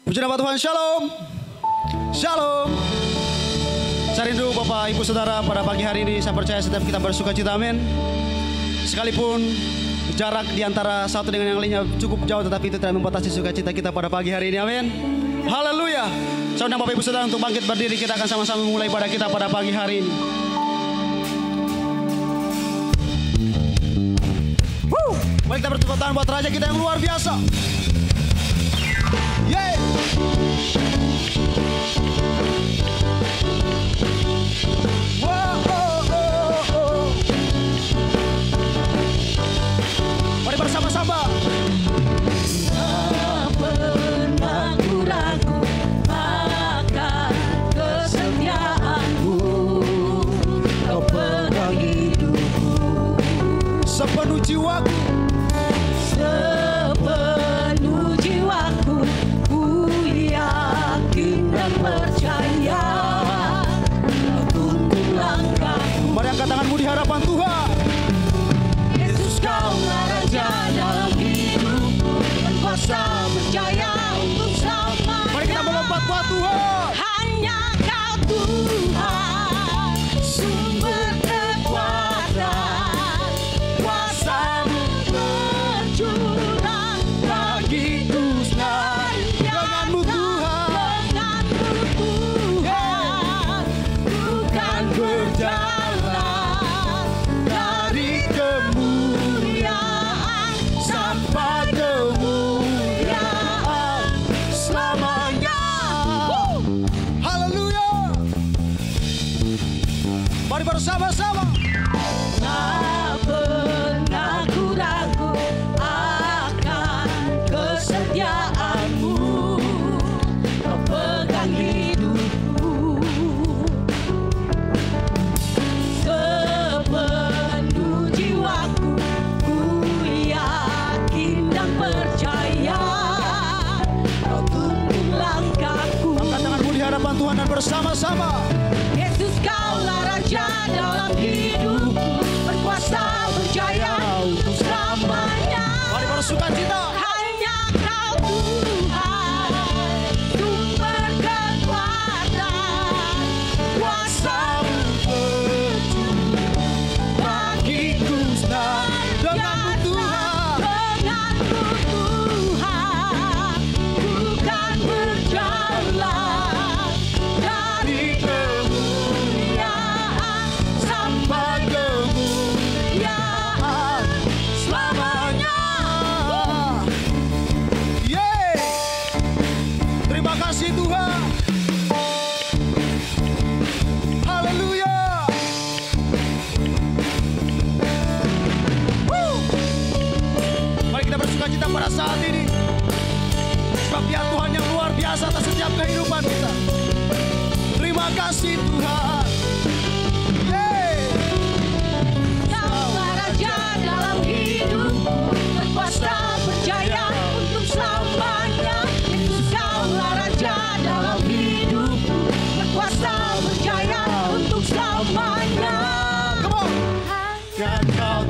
Puji nama Tuhan, shalom. Shalom. Saya rindu Bapak Ibu Saudara pada pagi hari ini. Saya percaya setiap kita bersuka cita, amin. Sekalipun jarak di antara satu dengan yang lainnya cukup jauh, tetapi itu tidak membatasi sukacita kita pada pagi hari ini, amin. Haleluya. Saya undang Bapak Ibu Saudara untuk bangkit berdiri. Kita akan sama-sama memulai ibadah kita pada pagi hari ini. Mari kita bertepuk tangan buat Raja kita yang luar biasa. Yeay. Mari bersama-sama. Tak pernah ku ragu akan kesetiaanmu, kau pegang hidupku. Sepenuh jiwaku, sepenuh jiwaku, ku yakin dan percaya, kau tuntun langkahku. mari angkat tanganmu di hadapan Tuhan. Yesus, kaulah Raja dalam hidupku, berkuasa berjaya untuk selamanya. Mari kita melompat buat Tuhan. Hanya Kau Tuhan, sumber kekuatan, kuasa-Mu bercurah bagiku senantiasa. Denganmu Tuhan, Denganmu Tuhan, ku kan berjalan dari kemuliaan sampai kemuliaan selamanya. haleluya. Mari bersama-sama. Tak pernah ku ragu akan kesetiaanmu, kau pegang hidupku. Sepenuh jiwaku, ku yakin dan percaya, kau tuntun langkahku. Angkat tanganmu di hadapan Tuhan dan bersama-sama. Yesus, kaulah Raja dalam hidupku, berkuasa berjaya untuk selamanya. Mari bersuka cita. Hanya Kau Tuhan, sumber kekuatan, kuasa-Mu bercurah bagiku Denganmu Tuhan, Denganmu Tuhan, ku kan berjalan dari kemuliaan sampai kemuliaan selamanya. yeay. Terima kasih Tuhan. Haleluya. Mari kita bersuka cita pada saat ini. Sebab Dia Tuhan yang luar biasa atas setiap kehidupan kita. Terima kasih Tuhan. Yeay. Kaulah Raja dalam hidupku, berkuasa berjaya untuk selamanya. Yesus, kaulah Raja dalam hidupku, berkuasa berjaya untuk selamanya. Come on. Dan Kau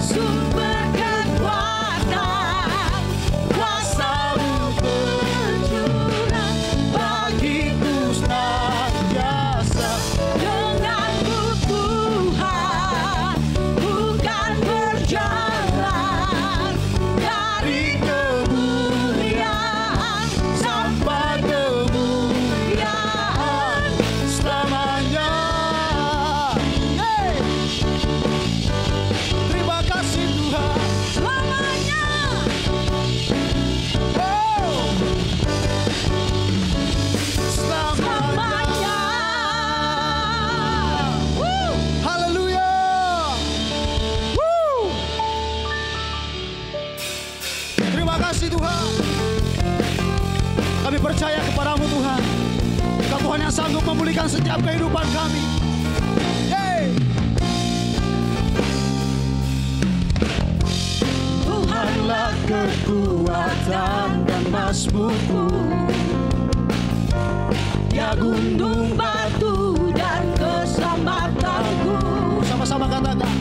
Sumber kekuatan, kuasa-Mu bercurah bagiku senantiasa. Denganmu Tuhan, ku kan berjalan dari kemuliaan sampai kemuliaan Selamanya. Yeay. Terima kasih Tuhan. selamanya. Oh. Selamanya. Haleluya. Woo. Terima kasih Tuhan. Kami percaya kepadamu Tuhan. Engkau Tuhan yang sanggup memulihkan setiap kehidupan kami. Yeay. Tuhanlah kekuatan dan masmuku, ya gunung batu dan keselamatanku. Sama-sama katakan.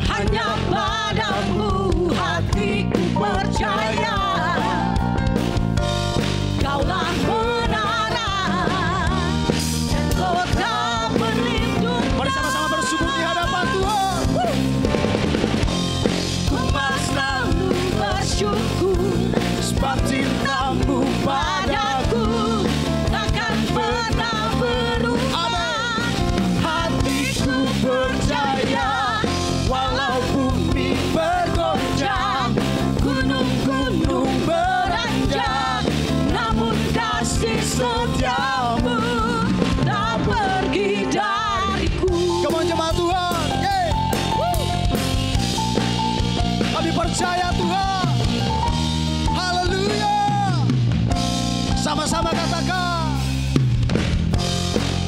Hanya padamu hatiku percaya. percaya Tuhan. Haleluya. Sama-sama katakan.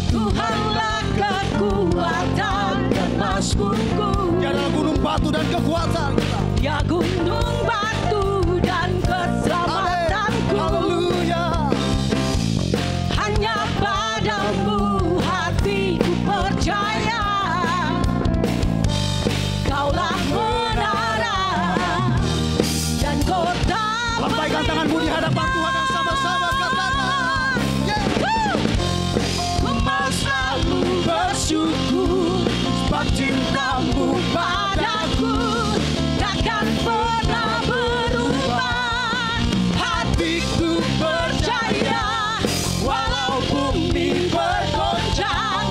Tuhanlah kekuatan dan masmurku. Dia adalah gunung batu dan kekuatan kita. Ya gunung batu dan keselamatanku. Haleluya. Hanya padamu hatiku percaya. Kaulah menara dan kota. Lambaikan tanganmu di hadapan Tuhan dan sama-sama katakan. Ku mau selalu bersyukur sebab cintamu padaku takkan pernah berubah. Hatiku percaya walau bumi bergoncang,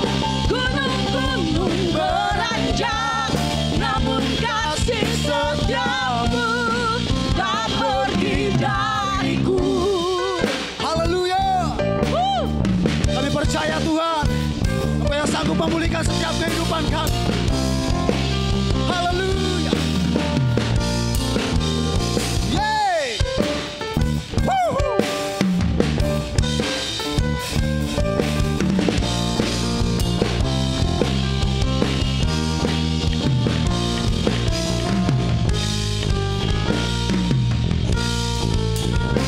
gunung-gunung beranjak, namun kasih setiamu tak pergi dariku. Haleluya. Kami percaya Tuhan, Engkau yang sanggup memulihkan setiap kehidupan kami. Haleluya. Yeay. Woohoo.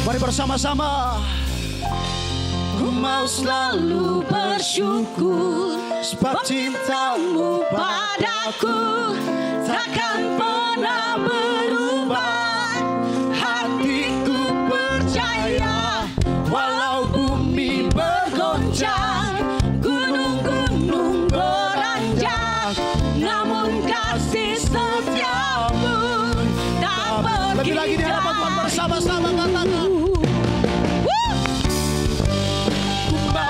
Mari bersama-sama. Ku mau selalu bersyukur sebab cintamu padaku takkan pernah berubah. Hatiku percaya walau bumi bergoncang, gunung-gunung beranjak, namun kasih setiamu tak pergi. Lebih lagi di hadapan Tuhan bersama-sama katakan.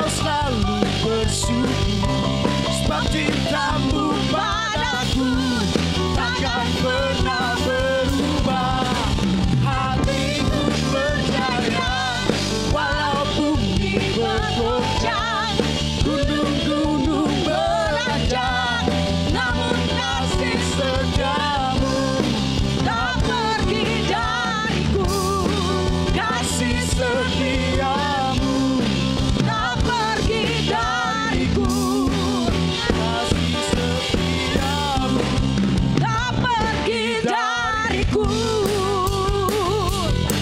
Selalu bersyukur sebab cintamu padaku takkan pernah berubah. Hatiku percaya walau bumi bergoncang, gunung-gunung beranjak, namun kasih setiamu tak pergi dariku. Kasih setiamu tak pergi dariku. Kasih setiamu tak pergi dariku.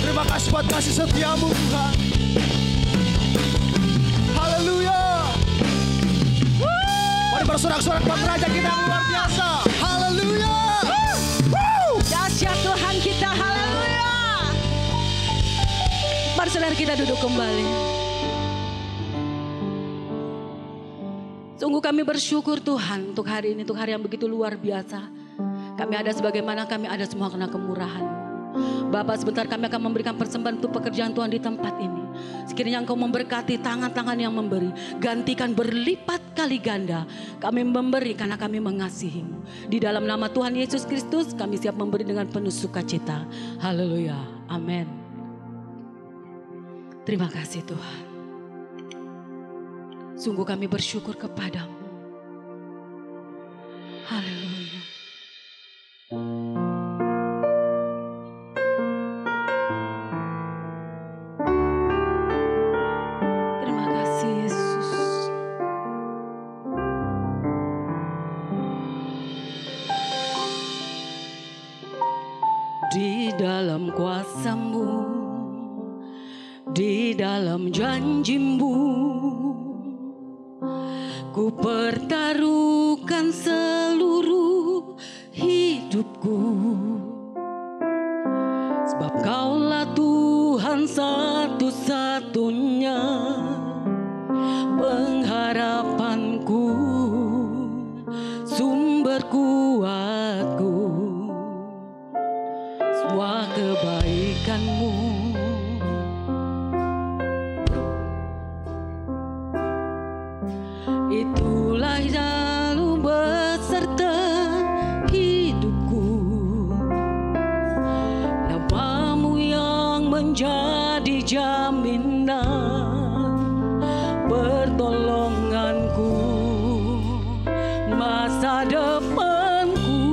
Terima kasih buat kasih setiamu Tuhan. Haleluya. Mari bersorak-sorak buat Raja kita yang luar biasa. Haleluya. Dahsyat Tuhan kita, haleluya. Mari saudara kita duduk kembali. Sungguh kami bersyukur Tuhan untuk hari ini, untuk hari yang begitu luar biasa. Kami ada sebagaimana kami ada semua karena kemurahan. Bapak, sebentar kami akan memberikan persembahan untuk pekerjaan Tuhan di tempat ini. Sekiranya Engkau memberkati tangan-tangan yang memberi, gantikan berlipat kali ganda. Kami memberi karena kami mengasihi-Mu. Di dalam nama Tuhan Yesus Kristus kami siap memberi dengan penuh sukacita. Haleluya, amin. Terima kasih Tuhan. Sungguh kami bersyukur kepadamu. Haleluya. Terima kasih Yesus. Di dalam kuasa-Mu, di dalam janji-Mu, ku pertaruhkan seluruh hidupku. Sebab Kaulah Tuhan satu-satunya pengharapanku, sumber kuatku. Semua kebaikan-Mu itulah selalu beserta hidupku. Nama-Mu yang menjadi jaminan pertolonganku, masa depanku.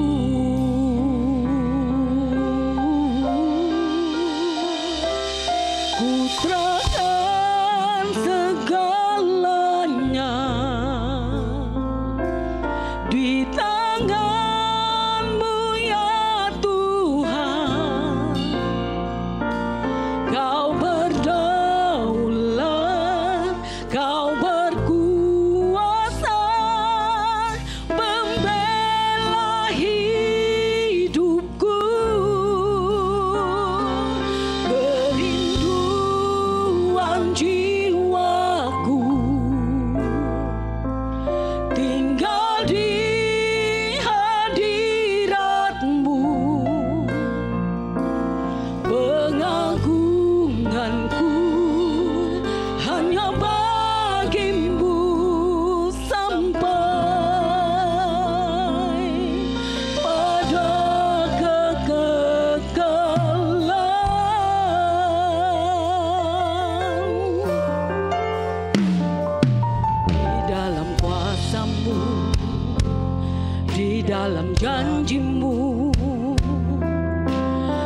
bagimu.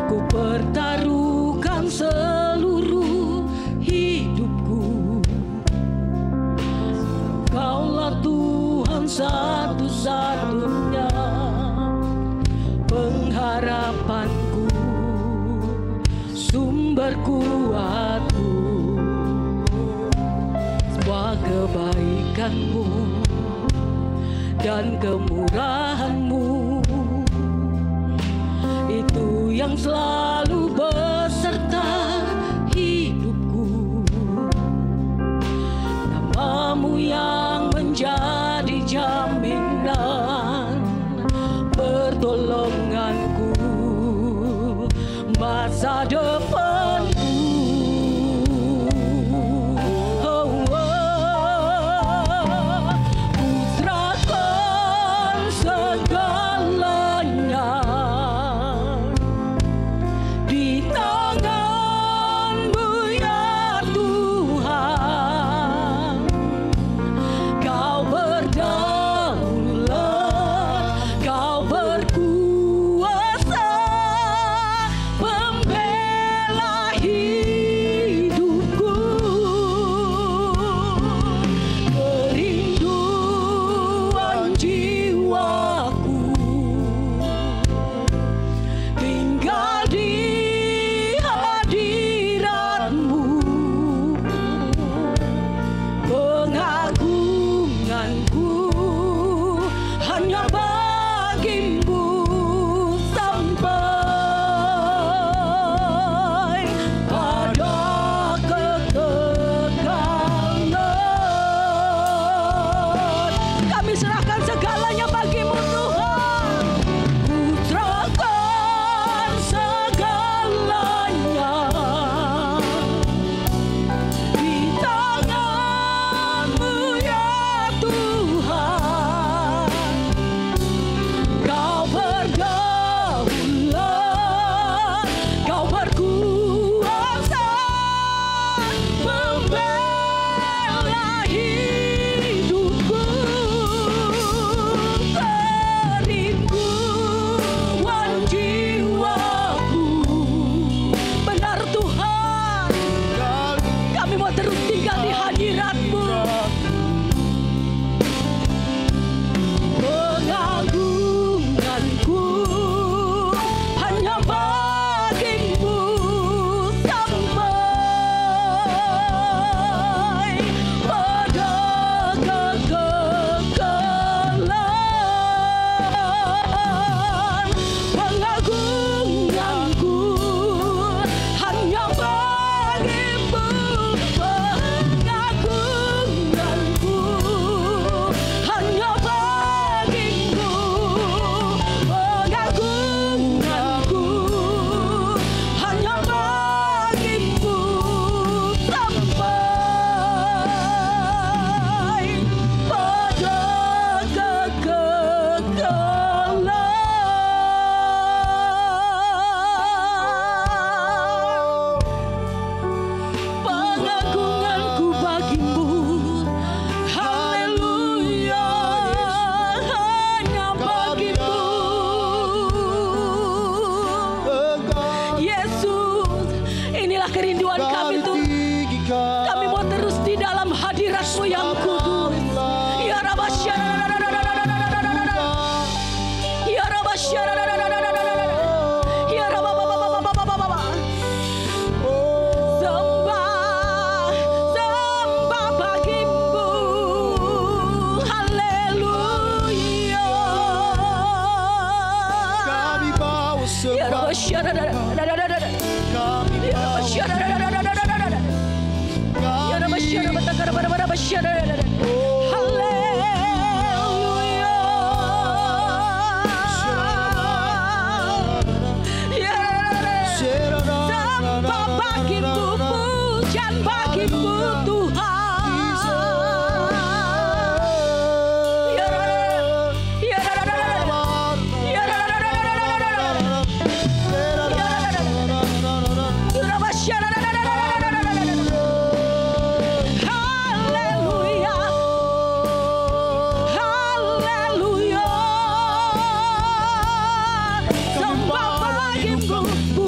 Ku pertaruhkan seluruh hidupku. Kaulah Tuhan satu-satunya pengharapanku, sumber kuatku. Semua kebaikanmu dan kemurahanmu itu yang selalu beserta hidupku. Namamu yang menjadi jaminan pertolonganku, masa depanku.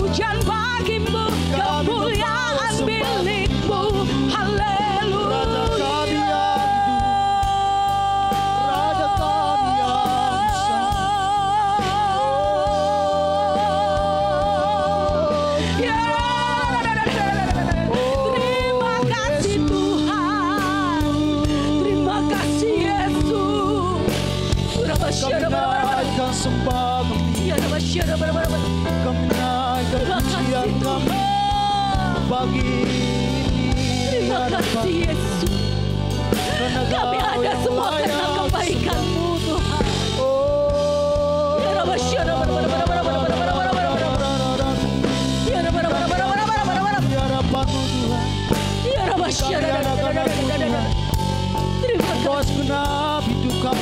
pujian bagimu, kemuliaan milikmu. Haleluya. Raja kami yang Terima kasih Tuhan, terima kasih Yesus. kami naikkan sembah kami, kami naikkan pujian kami pagi ini. Terima kasih Yesus. Kami ada semua karena kebaikan-Mu Tuhan.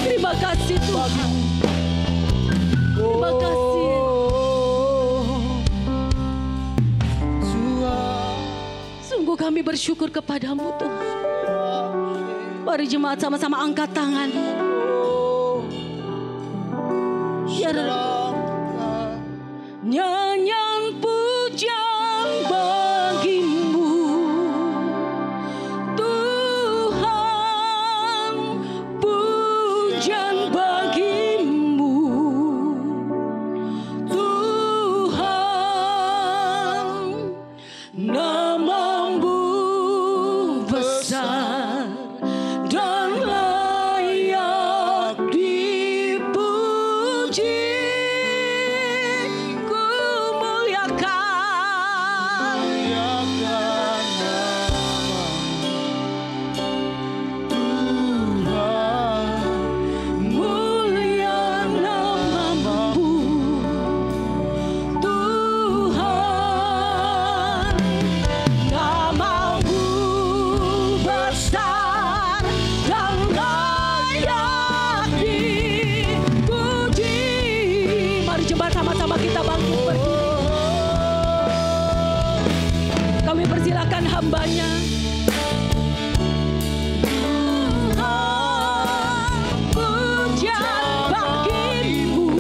Terima kasih Tuhan. Terima kasih. Sungguh kami bersyukur kepadamu Tuhan. Mari jemaat sama-sama angkat tangan. Nyanyian pujian bagimu Tuhan, pujian bagimu Tuhan, nama-Mu besar dan layak dipuji. Sama-sama kita bangkit berdiri. Kami persilakan hamba-Nya. Pujian bagimu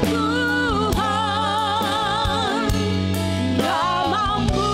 Tuhan, nama-Mu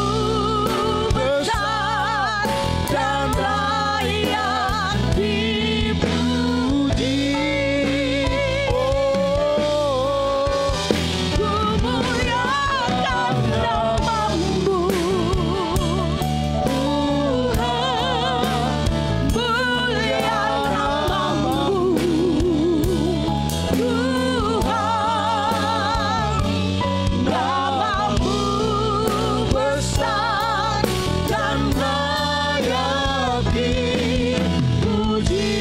besar dan layak dipuji.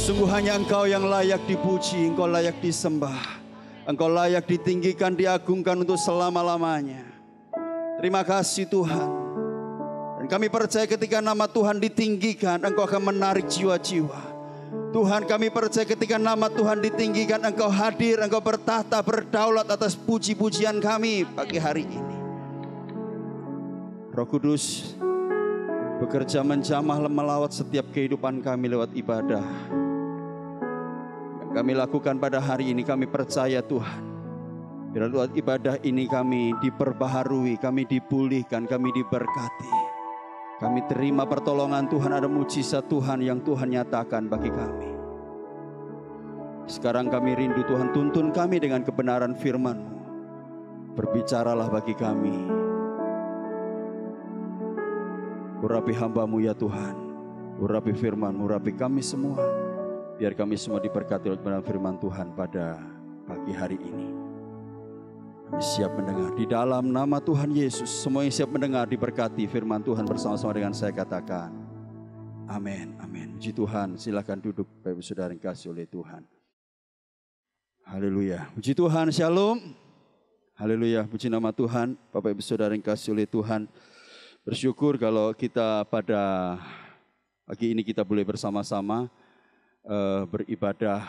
Sungguh hanya Engkau yang layak dipuji, Engkau layak disembah, Engkau layak ditinggikan, diagungkan untuk selama-lamanya. Terima kasih Tuhan. Dan kami percaya ketika nama Tuhan ditinggikan, Engkau akan menarik jiwa-jiwa. Tuhan, kami percaya ketika nama Tuhan ditinggikan, Engkau hadir, Engkau bertahta, berdaulat atas puji-pujian kami pagi hari ini. Roh Kudus bekerja menjamah melawat setiap kehidupan kami lewat ibadah yang kami lakukan pada hari ini. Kami percaya Tuhan, bila lewat ibadah ini kami diperbaharui, kami dipulihkan, kami diberkati. Kami terima pertolongan Tuhan, ada mujizat Tuhan yang Tuhan nyatakan bagi kami. Sekarang kami rindu Tuhan, tuntun kami dengan kebenaran firman-Mu. Berbicaralah bagi kami. Urapi hamba-Mu ya Tuhan, urapi firman-Mu, urapi kami semua. Biar kami semua diberkati oleh kebenaran firman Tuhan pada pagi hari ini. Siap mendengar. Di dalam nama Tuhan Yesus, semua yang siap mendengar diberkati firman Tuhan bersama-sama dengan saya katakan. Amin, amin. Puji Tuhan, silakan duduk Bapak Ibu Saudara yang dikasihi oleh Tuhan. Haleluya. Puji Tuhan, shalom. Haleluya, puji nama Tuhan. Bapak Ibu Saudara yang dikasihi oleh Tuhan. Bersyukur kalau kita pada pagi ini kita boleh bersama-sama beribadah.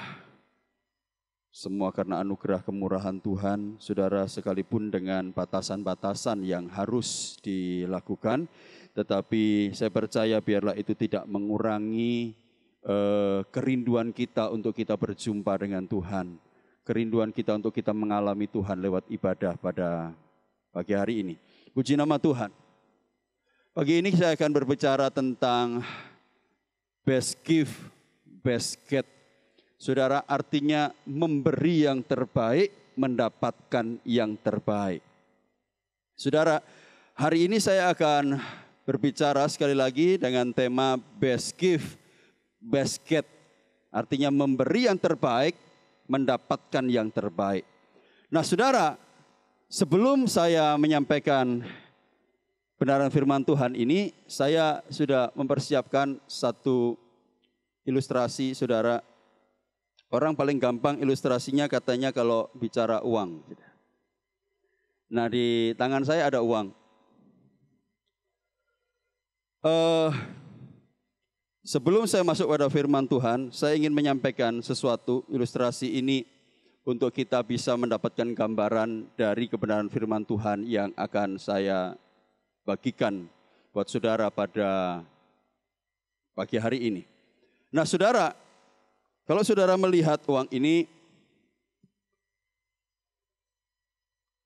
Semua karena anugerah kemurahan Tuhan, saudara, sekalipun dengan batasan-batasan yang harus dilakukan. Tetapi saya percaya biarlah itu tidak mengurangi kerinduan kita untuk kita berjumpa dengan Tuhan. Kerinduan kita untuk kita mengalami Tuhan lewat ibadah pada pagi hari ini. Puji nama Tuhan. Pagi ini saya akan berbicara tentang best gift, best get. Saudara, artinya memberi yang terbaik, mendapatkan yang terbaik. Saudara, hari ini saya akan berbicara sekali lagi dengan tema best gift, best get. Artinya memberi yang terbaik, mendapatkan yang terbaik. Nah saudara, sebelum saya menyampaikan kebenaran firman Tuhan ini, saya sudah mempersiapkan satu ilustrasi, saudara. Orang paling gampang ilustrasinya katanya kalau bicara uang. Nah di tangan saya ada uang. Sebelum saya masuk pada firman Tuhan, saya ingin menyampaikan sesuatu ilustrasi ini untuk kita bisa mendapatkan gambaran dari kebenaran firman Tuhan yang akan saya bagikan buat saudara pada pagi hari ini. Nah saudara, kalau saudara melihat uang ini,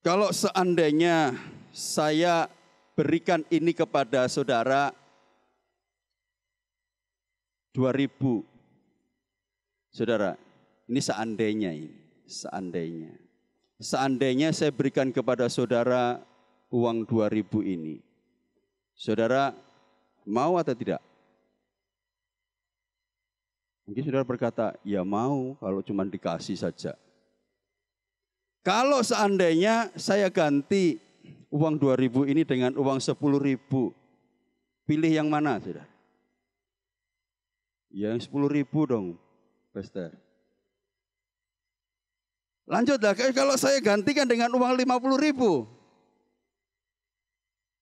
kalau seandainya saya berikan ini kepada saudara 2.000, saudara, ini seandainya Seandainya saya berikan kepada saudara uang 2.000 ini, saudara mau atau tidak? Mungkin saudara berkata, ya mau kalau cuma dikasih saja. Kalau seandainya saya ganti uang 2.000 ini dengan uang 10.000, pilih yang mana saudara? Yang 10.000 dong, Pastor. Lanjutlah, kalau saya gantikan dengan uang 50.000.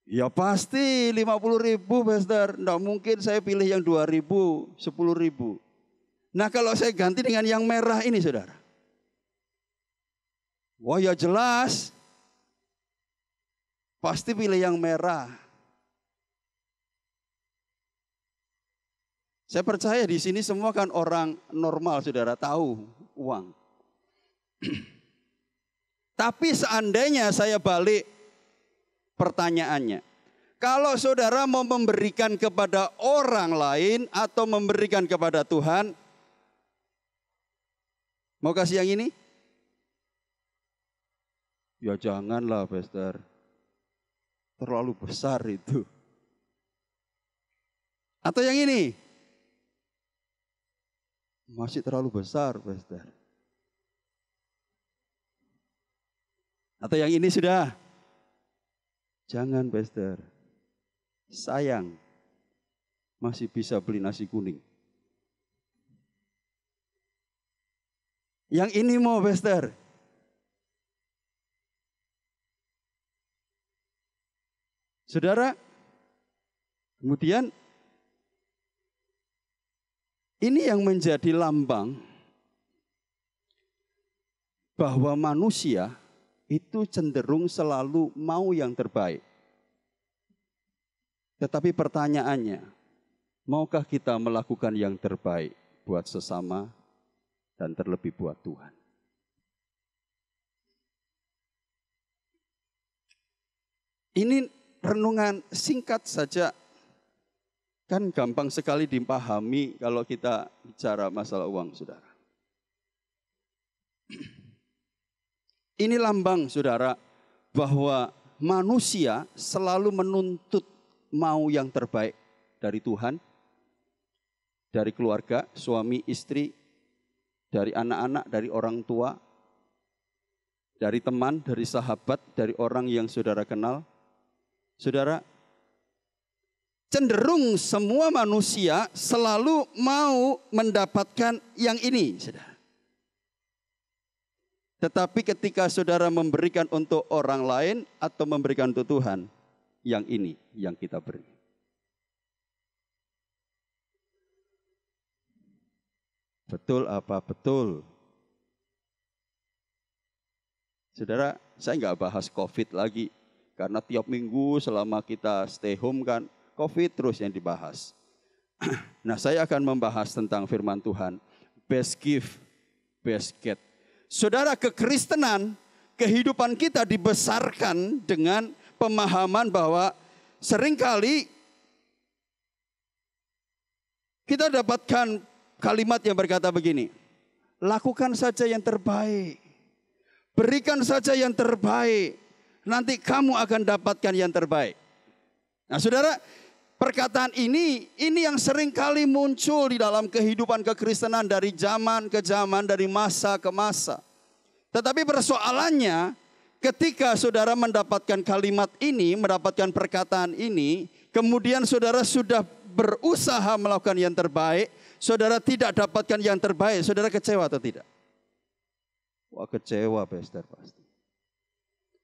Ya pasti 50.000, Pastor. Tidak mungkin saya pilih yang 2.000, 10.000. Nah kalau saya ganti dengan yang merah ini saudara. Wah ya jelas. Pasti pilih yang merah. Saya percaya di sini semua kan orang normal saudara, tahu uang. Tapi seandainya saya balik pertanyaannya. Kalau saudara mau memberikan kepada orang lain atau memberikan kepada Tuhan, mau kasih yang ini? Ya janganlah, Pastor. Terlalu besar itu. Atau yang ini? Masih terlalu besar, Pastor. Atau yang ini sudah? Jangan, Pastor. Sayang. Masih bisa beli nasi kuning. Yang ini mau, Pastor. Saudara, kemudian ini yang menjadi lambang bahwa manusia itu cenderung selalu mau yang terbaik. Tetapi pertanyaannya, maukah kita melakukan yang terbaik buat sesama dan terlebih buat Tuhan? Ini renungan singkat saja, kan gampang sekali dipahami kalau kita bicara masalah uang, saudara. Ini lambang, saudara, bahwa manusia selalu menuntut mau yang terbaik dari Tuhan, dari keluarga, suami, istri, dari anak-anak, dari orang tua. dari teman, dari sahabat, dari orang yang saudara kenal. Saudara, cenderung semua manusia selalu mau mendapatkan yang ini, saudara. Tetapi ketika saudara memberikan untuk orang lain atau memberikan untuk Tuhan, yang ini yang kita beri. Betul apa betul? Saudara, saya nggak bahas COVID lagi. Karena tiap minggu selama kita stay home kan, COVID terus yang dibahas. Nah, saya akan membahas tentang firman Tuhan. Best gift, best get. Saudara, kekristenan, kehidupan kita dibesarkan dengan pemahaman bahwa seringkali kita dapatkan kalimat yang berkata begini, lakukan saja yang terbaik, berikan saja yang terbaik, nanti kamu akan dapatkan yang terbaik. Nah, saudara, perkataan ini yang seringkali muncul di dalam kehidupan kekristenan dari zaman ke zaman, dari masa ke masa. Tetapi persoalannya ketika saudara mendapatkan kalimat ini, mendapatkan perkataan ini, kemudian saudara sudah berusaha melakukan yang terbaik, saudara tidak dapatkan yang terbaik, saudara kecewa atau tidak? Wah, kecewa, pastor, pasti.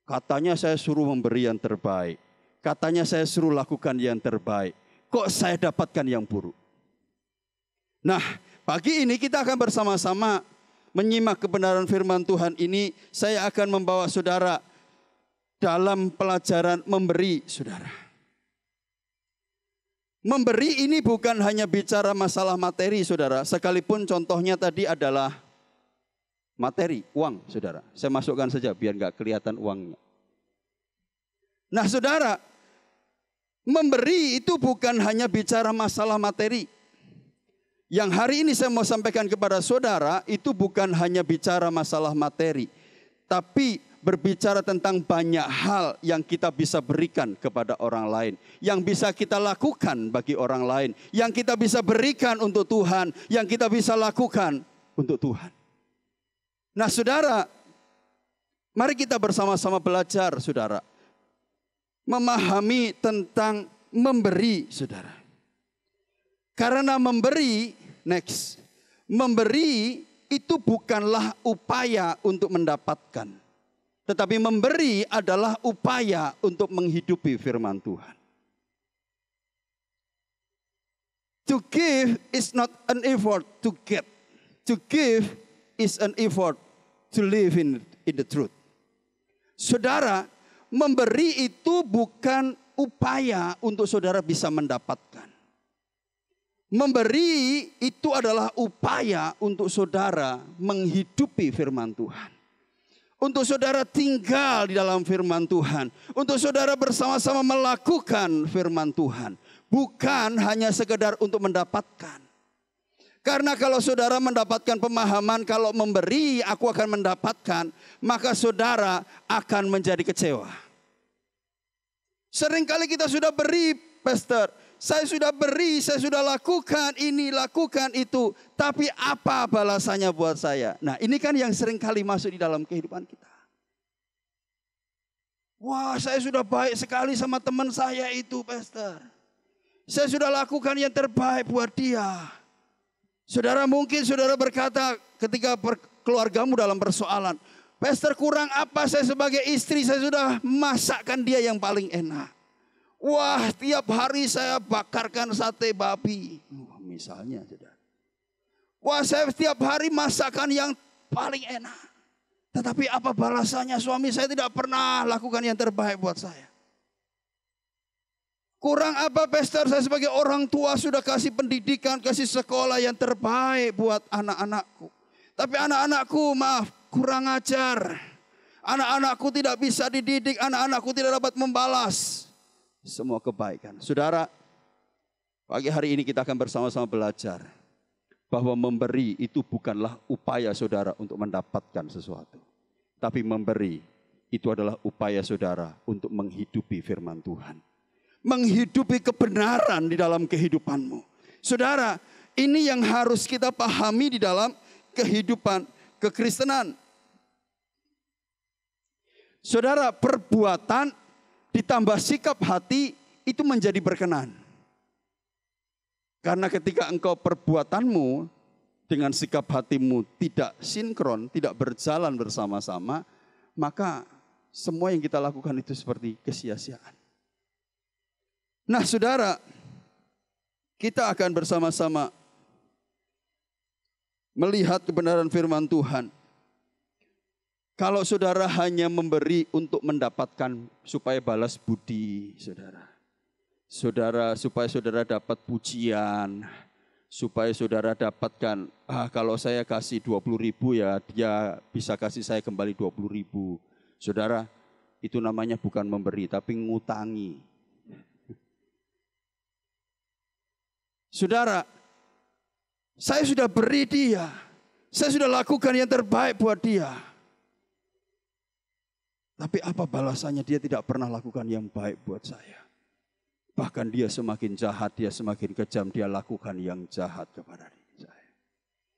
Katanya saya suruh memberi yang terbaik. Katanya saya suruh lakukan yang terbaik. Kok saya dapatkan yang buruk? Nah, pagi ini kita akan bersama-sama menyimak kebenaran firman Tuhan ini. Saya akan membawa saudara dalam pelajaran memberi, saudara. Memberi ini bukan hanya bicara masalah materi, saudara. Sekalipun contohnya tadi adalah materi, uang, saudara. Saya masukkan saja biar nggak kelihatan uangnya. Nah, saudara, memberi itu bukan hanya bicara masalah materi. Yang hari ini saya mau sampaikan kepada saudara itu bukan hanya bicara masalah materi, tapi berbicara tentang banyak hal yang kita bisa berikan kepada orang lain, yang bisa kita lakukan bagi orang lain, yang kita bisa berikan untuk Tuhan, yang kita bisa lakukan untuk Tuhan. Nah, saudara, mari kita bersama-sama belajar, saudara, memahami tentang memberi, saudara. Karena memberi, memberi itu bukanlah upaya untuk mendapatkan. Tetapi memberi adalah upaya untuk menghidupi firman Tuhan. To give is not an effort to get. To give is an effort to live in the truth. Saudara, memberi itu bukan upaya untuk saudara bisa mendapatkan. Memberi itu adalah upaya untuk saudara menghidupi firman Tuhan. Untuk saudara tinggal di dalam firman Tuhan. Untuk saudara bersama-sama melakukan firman Tuhan. Bukan hanya sekedar untuk mendapatkan. Karena kalau saudara mendapatkan pemahaman kalau memberi aku akan mendapatkan, maka saudara akan menjadi kecewa. Seringkali kita sudah beri, pastor. Saya sudah beri, saya sudah lakukan ini, lakukan itu. Tapi apa balasannya buat saya? Nah, ini kan yang sering kali masuk di dalam kehidupan kita. Wah, saya sudah baik sekali sama teman saya itu, pastor. Saya sudah lakukan yang terbaik buat dia. Saudara, mungkin saudara berkata ketika keluargamu dalam persoalan, pastor, kurang apa saya sebagai istri, saya sudah masakkan dia yang paling enak. Wah, tiap hari saya bakarkan sate babi. Misalnya, saudara. Wah, saya tiap hari masakan yang paling enak. Tetapi apa balasannya? Suami saya tidak pernah lakukan yang terbaik buat saya. Kurang apa, pastor? Saya sebagai orang tua sudah kasih pendidikan, kasih sekolah yang terbaik buat anak-anakku. Tapi anak-anakku, maaf, kurang ajar. Anak-anakku tidak bisa dididik, anak-anakku tidak dapat membalas semua kebaikan. Saudara, pagi hari ini kita akan bersama-sama belajar bahwa memberi itu bukanlah upaya saudara untuk mendapatkan sesuatu. Tapi memberi itu adalah upaya saudara untuk menghidupi firman Tuhan. Menghidupi kebenaran di dalam kehidupanmu. Saudara, ini yang harus kita pahami di dalam kehidupan kekristenan. Saudara, perbuatan ditambah sikap hati itu menjadi berkenan. Karena ketika engkau perbuatanmu dengan sikap hatimu tidak sinkron, tidak berjalan bersama-sama, maka semua yang kita lakukan itu seperti kesia-siaan. Nah saudara, kita akan bersama-sama melihat kebenaran firman Tuhan. Kalau saudara hanya memberi untuk mendapatkan supaya balas budi saudara. Supaya saudara dapat pujian, supaya saudara dapatkan, kalau saya kasih 20.000 ya dia bisa kasih saya kembali 20.000. Saudara, itu namanya bukan memberi tapi ngutangi. Saudara, saya sudah beri dia, saya sudah lakukan yang terbaik buat dia. Tapi apa balasannya? Dia tidak pernah lakukan yang baik buat saya. Bahkan dia semakin jahat, dia semakin kejam, dia lakukan yang jahat kepada diri saya.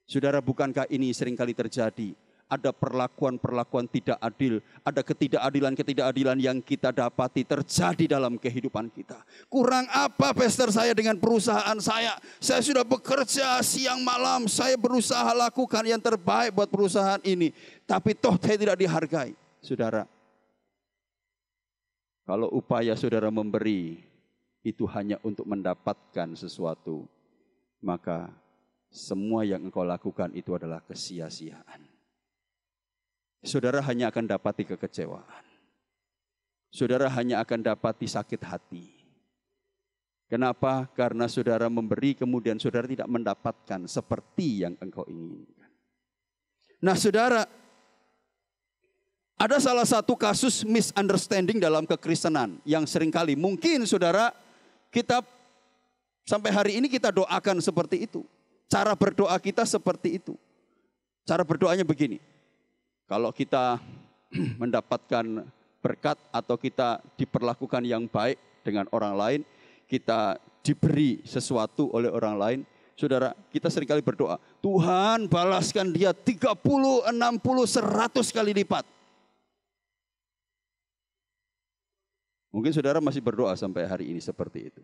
Saudara, bukankah ini seringkali terjadi? Ada perlakuan-perlakuan tidak adil, ada ketidakadilan yang kita dapati terjadi dalam kehidupan kita. Kurang apa pastor saya dengan perusahaan saya? Saya sudah bekerja siang malam, saya berusaha lakukan yang terbaik buat perusahaan ini. Tapi toh saya tidak dihargai. Saudara, kalau upaya saudara memberi itu hanya untuk mendapatkan sesuatu, maka semua yang engkau lakukan itu adalah kesia-siaan. Saudara hanya akan dapati kekecewaan. Saudara hanya akan dapati sakit hati. Kenapa? Karena saudara memberi kemudian saudara tidak mendapatkan seperti yang engkau inginkan. Nah saudara, ada salah satu kasus misunderstanding dalam kekristenan yang seringkali mungkin saudara kita sampai hari ini kita doakan seperti itu. Cara berdoa kita seperti itu. Cara berdoanya begini. Kalau kita mendapatkan berkat atau kita diperlakukan yang baik dengan orang lain, kita diberi sesuatu oleh orang lain, saudara, kita seringkali berdoa, Tuhan balaskan dia 30, 60, 100 kali lipat. Mungkin saudara masih berdoa sampai hari ini seperti itu.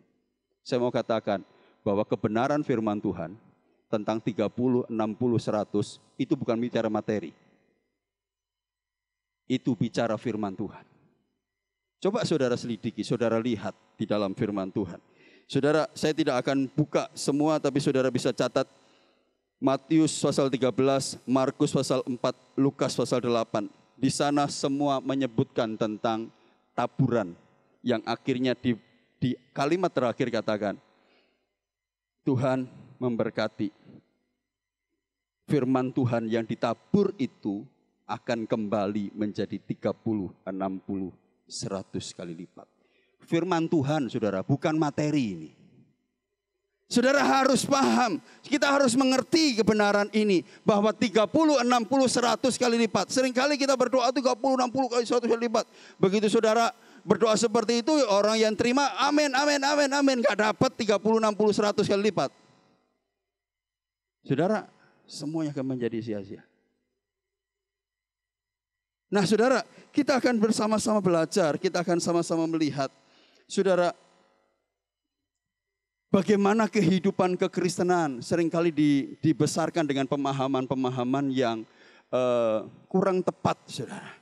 Saya mau katakan bahwa kebenaran firman Tuhan tentang 30, 60, 100 itu bukan bicara materi. Itu bicara firman Tuhan. Coba saudara selidiki, saudara lihat di dalam firman Tuhan. Saudara, saya tidak akan buka semua, tapi saudara bisa catat Matius pasal 13, Markus pasal 4, Lukas pasal 8. Di sana semua menyebutkan tentang taburan yang akhirnya di kalimat terakhir katakan, Tuhan memberkati. Firman Tuhan yang ditabur itu akan kembali menjadi 30, 60, 100 kali lipat. Firman Tuhan saudara, bukan materi ini. Saudara harus paham, kita harus mengerti kebenaran ini. Bahwa 30, 60, 100 kali lipat. Seringkali kita berdoa 30, 60 kali 100 kali lipat. Begitu saudara berdoa seperti itu, orang yang terima amin, amin, amin, amin. Gak dapat 30, 60, 100 kali lipat. Saudara, semuanya akan menjadi sia-sia. Nah saudara, kita akan bersama-sama belajar, kita akan sama-sama melihat. Saudara, bagaimana kehidupan kekristenan seringkali dibesarkan dengan pemahaman-pemahaman yang kurang tepat saudara.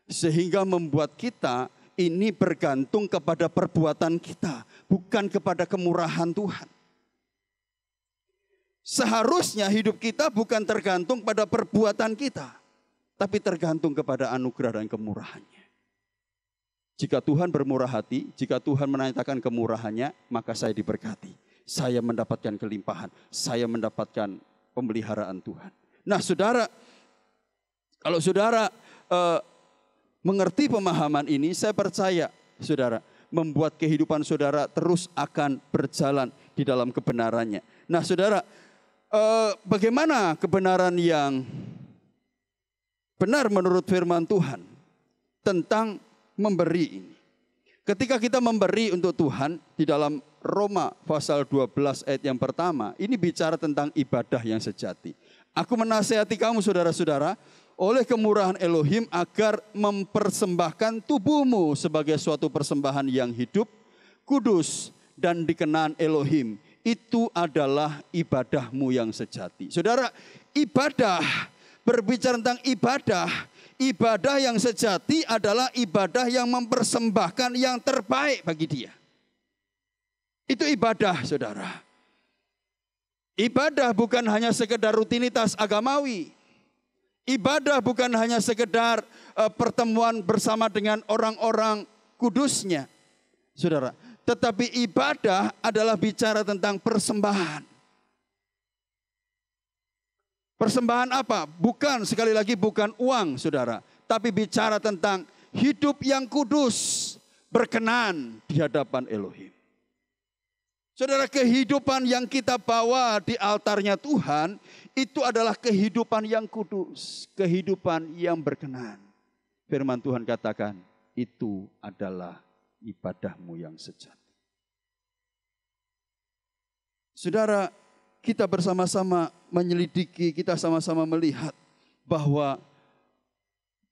Sehingga membuat kita ini bergantung kepada perbuatan kita, bukan kepada kemurahan Tuhan. Seharusnya hidup kita bukan tergantung pada perbuatan kita, tapi tergantung kepada anugerah dan kemurahannya. Jika Tuhan bermurah hati, jika Tuhan menyatakan kemurahannya, maka saya diberkati. Saya mendapatkan kelimpahan, saya mendapatkan pemeliharaan Tuhan. Nah saudara, kalau saudara mengerti pemahaman ini, saya percaya saudara, membuat kehidupan saudara terus akan berjalan di dalam kebenarannya. Nah saudara, bagaimana kebenaran yang benar menurut firman Tuhan tentang memberi ini. Ketika kita memberi untuk Tuhan di dalam Roma pasal 12 ayat yang pertama, ini bicara tentang ibadah yang sejati. Aku menasihati kamu saudara-saudara oleh kemurahan Elohim agar mempersembahkan tubuhmu sebagai suatu persembahan yang hidup, kudus, dan dikenan Elohim. Itu adalah ibadahmu yang sejati. Saudara, ibadah, berbicara tentang ibadah, ibadah yang sejati adalah ibadah yang mempersembahkan yang terbaik bagi Dia. Itu ibadah, saudara. Ibadah bukan hanya sekedar rutinitas agamawi. Ibadah bukan hanya sekedar pertemuan bersama dengan orang-orang kudusnya, saudara. Tetapi ibadah adalah bicara tentang persembahan. Persembahan apa? Bukan, sekali lagi bukan uang, saudara. Tapi bicara tentang hidup yang kudus, berkenan di hadapan Elohim. Saudara, kehidupan yang kita bawa di altarnya Tuhan, itu adalah kehidupan yang kudus, kehidupan yang berkenan. Firman Tuhan katakan, itu adalah ibadahmu yang sejati. Saudara, kita bersama-sama menyelidiki, kita sama-sama melihat bahwa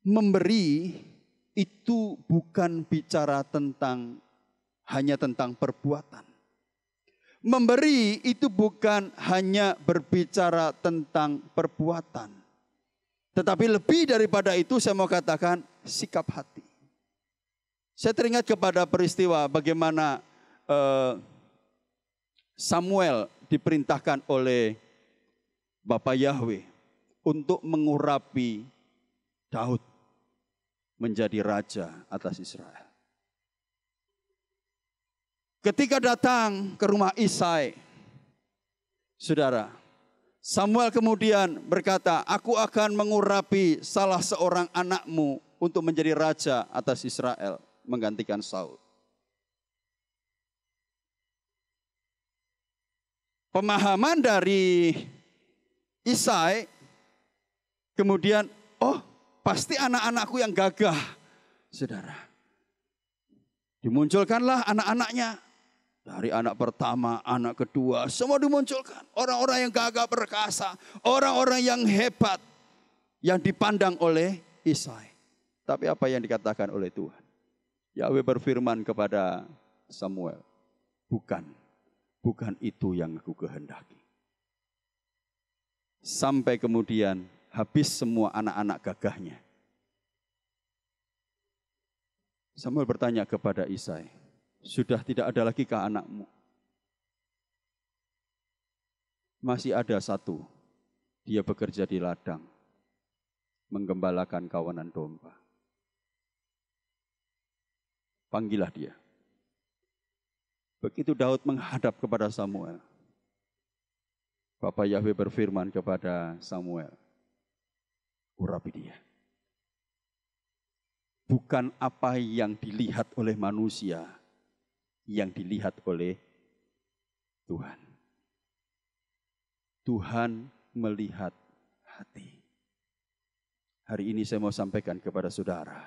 memberi itu bukan bicara hanya tentang perbuatan. Memberi itu bukan hanya berbicara tentang perbuatan. Tetapi lebih daripada itu saya mau katakan sikap hati. Saya teringat kepada peristiwa bagaimana Samuel diperintahkan oleh Bapa Yahweh untuk mengurapi Daud menjadi raja atas Israel. Ketika datang ke rumah Isai, saudara, Samuel kemudian berkata, aku akan mengurapi salah seorang anakmu untuk menjadi raja atas Israel, menggantikan Saul. Pemahaman dari Isai, kemudian, oh pasti anak-anakku yang gagah, saudara. Dimunculkanlah anak-anaknya. Dari anak pertama, anak kedua, semua dimunculkan. Orang-orang yang gagah perkasa, orang-orang yang hebat, yang dipandang oleh Isai. Tapi apa yang dikatakan oleh Tuhan? Yahweh berfirman kepada Samuel, bukan itu yang aku kehendaki. Sampai kemudian habis semua anak-anak gagahnya. Samuel bertanya kepada Isai, sudah tidak ada lagi kah anakmu? Masih ada satu, dia bekerja di ladang, menggembalakan kawanan domba. Panggillah dia. Begitu Daud menghadap kepada Samuel, Bapa Yahweh berfirman kepada Samuel, urapi dia. Bukan apa yang dilihat oleh manusia, yang dilihat oleh Tuhan. Tuhan melihat hati. Hari ini saya mau sampaikan kepada saudara,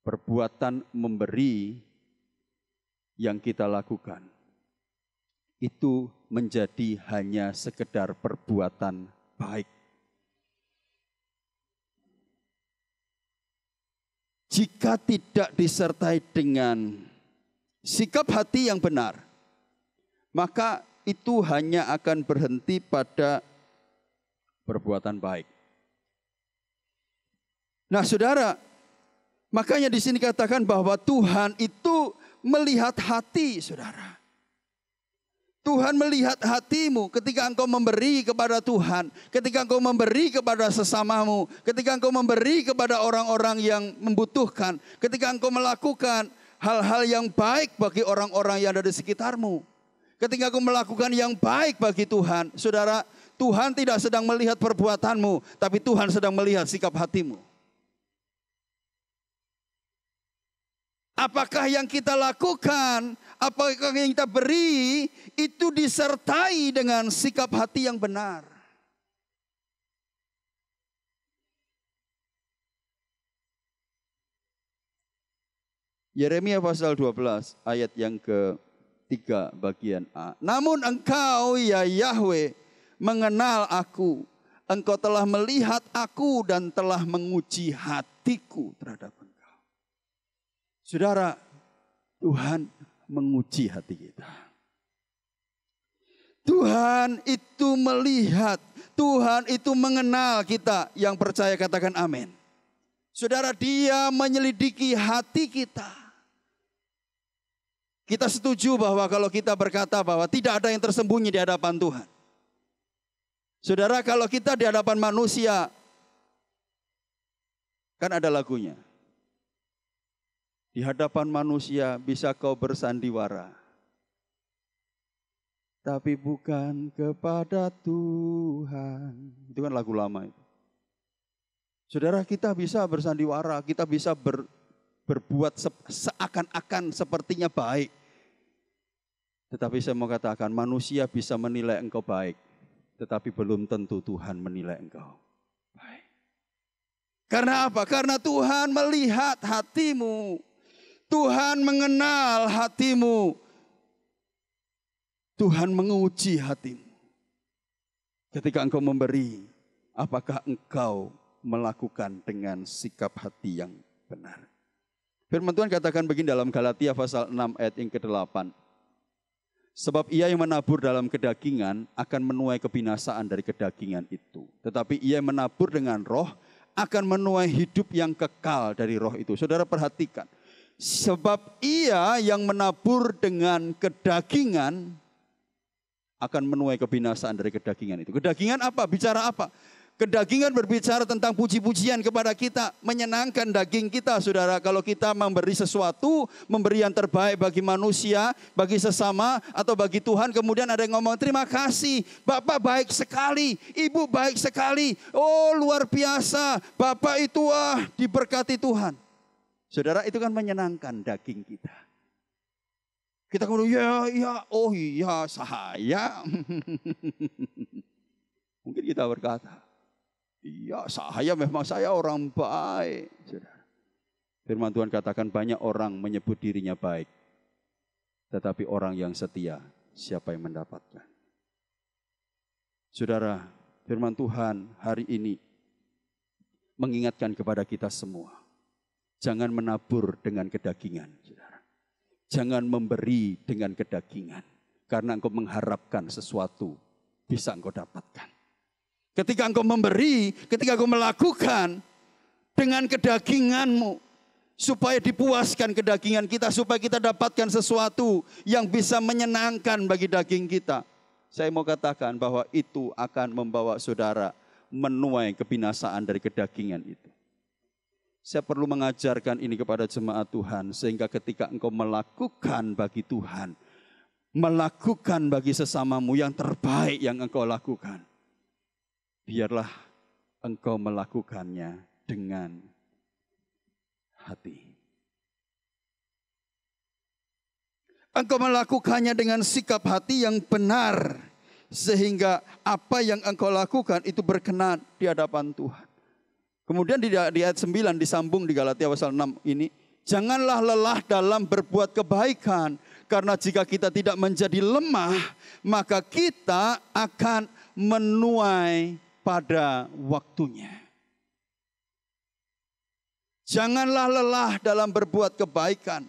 perbuatan memberi yang kita lakukan itu menjadi hanya sekedar perbuatan baik. Jika tidak disertai dengan sikap hati yang benar, maka itu hanya akan berhenti pada perbuatan baik. Nah, saudara, makanya di sini katakan bahwa Tuhan itu melihat hati, saudara. Tuhan melihat hatimu ketika engkau memberi kepada Tuhan, ketika engkau memberi kepada sesamamu, ketika engkau memberi kepada orang-orang yang membutuhkan, ketika engkau melakukan hal-hal yang baik bagi orang-orang yang ada di sekitarmu. Ketika engkau melakukan yang baik bagi Tuhan, saudara, Tuhan tidak sedang melihat perbuatanmu, tapi Tuhan sedang melihat sikap hatimu. Apakah yang kita lakukan, apakah yang kita beri, itu disertai dengan sikap hati yang benar. Yeremia pasal 12 ayat yang ke-3 bagian A. Namun engkau ya Yahweh mengenal aku, Engkau telah melihat aku dan telah menguji hatiku terhadap engkau. Saudara, Tuhan menguji hati kita. Tuhan itu melihat, Tuhan itu mengenal kita. Yang percaya katakan amin. Saudara, Dia menyelidiki hati kita. Kita setuju bahwa kalau kita berkata bahwa tidak ada yang tersembunyi di hadapan Tuhan. Saudara, kalau kita di hadapan manusia, kan ada lagunya. Di hadapan manusia bisa kau bersandiwara, tapi bukan kepada Tuhan. Itu kan lagu lama itu. Saudara, kita bisa bersandiwara, kita bisa berbuat seakan-akan sepertinya baik. Tetapi saya mau katakan, manusia bisa menilai engkau baik. Tetapi belum tentu Tuhan menilai engkau baik. Karena apa? Karena Tuhan melihat hatimu. Tuhan mengenal hatimu. Tuhan menguji hatimu. Ketika engkau memberi, apakah engkau melakukan dengan sikap hati yang benar? Firman Tuhan katakan begini dalam Galatia pasal 6 ayat yang ke-8. Sebab ia yang menabur dalam kedagingan akan menuai kebinasaan dari kedagingan itu. Tetapi ia yang menabur dengan roh akan menuai hidup yang kekal dari roh itu. Saudara perhatikan. Sebab ia yang menabur dengan kedagingan akan menuai kebinasaan dari kedagingan itu. Kedagingan apa? Bicara apa? Kedagingan berbicara tentang puji-pujian kepada kita, menyenangkan daging kita, saudara. Kalau kita memberi sesuatu, memberi yang terbaik bagi manusia, bagi sesama, atau bagi Tuhan, kemudian ada yang ngomong, terima kasih, Bapak baik sekali, Ibu baik sekali, oh luar biasa, Bapak itu diberkati Tuhan. Saudara, itu kan menyenangkan daging kita. Kita kemudian, oh iya, saya. Mungkin kita berkata, iya, saya orang baik. Saudara. Firman Tuhan katakan banyak orang menyebut dirinya baik. Tetapi orang yang setia, siapa yang mendapatkan? Saudara, firman Tuhan hari ini mengingatkan kepada kita semua. Jangan menabur dengan kedagingan, saudara. Jangan memberi dengan kedagingan. Karena engkau mengharapkan sesuatu bisa engkau dapatkan. Ketika engkau memberi, ketika engkau melakukan dengan kedaginganmu, supaya dipuaskan kedagingan kita, supaya kita dapatkan sesuatu yang bisa menyenangkan bagi daging kita. Saya mau katakan bahwa itu akan membawa saudara menuai kebinasaan dari kedagingan itu. Saya perlu mengajarkan ini kepada jemaat Tuhan, sehingga ketika engkau melakukan bagi Tuhan, melakukan bagi sesamamu yang terbaik yang engkau lakukan, biarlah engkau melakukannya dengan hati. Engkau melakukannya dengan sikap hati yang benar. Sehingga apa yang engkau lakukan itu berkenan di hadapan Tuhan. Kemudian di ayat 9 disambung di Galatia pasal 6 ini. Janganlah lelah dalam berbuat kebaikan. Karena jika kita tidak menjadi lemah, maka kita akan menuai pada waktunya. Janganlah lelah dalam berbuat kebaikan.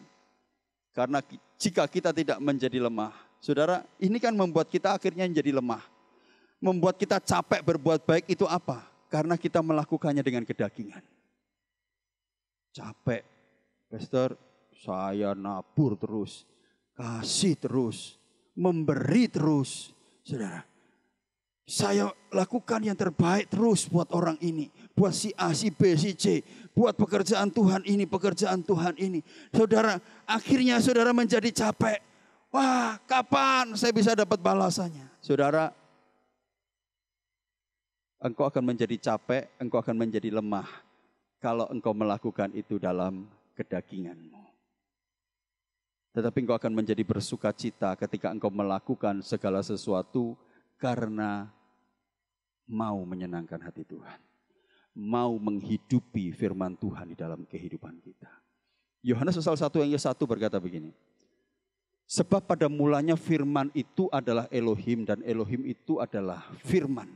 Karena jika kita tidak menjadi lemah. Saudara, ini kan membuat kita akhirnya menjadi lemah. Membuat kita capek berbuat baik itu apa? Karena kita melakukannya dengan kedagingan. Capek. Pastor, saya nabur terus. Kasih terus. Memberi terus. Saudara. Saya lakukan yang terbaik terus buat orang ini. Buat si A, si B, si C. Buat pekerjaan Tuhan ini, pekerjaan Tuhan ini. Saudara, akhirnya saudara menjadi capek. Wah, kapan saya bisa dapat balasannya? Saudara, engkau akan menjadi capek, engkau akan menjadi lemah. Kalau engkau melakukan itu dalam kedaginganmu. Tetapi engkau akan menjadi bersuka cita ketika engkau melakukan segala sesuatu karena mau menyenangkan hati Tuhan. Mau menghidupi firman Tuhan di dalam kehidupan kita. Yohanes pasal 1 ayat 1 berkata begini. Sebab pada mulanya firman itu adalah Elohim dan Elohim itu adalah firman.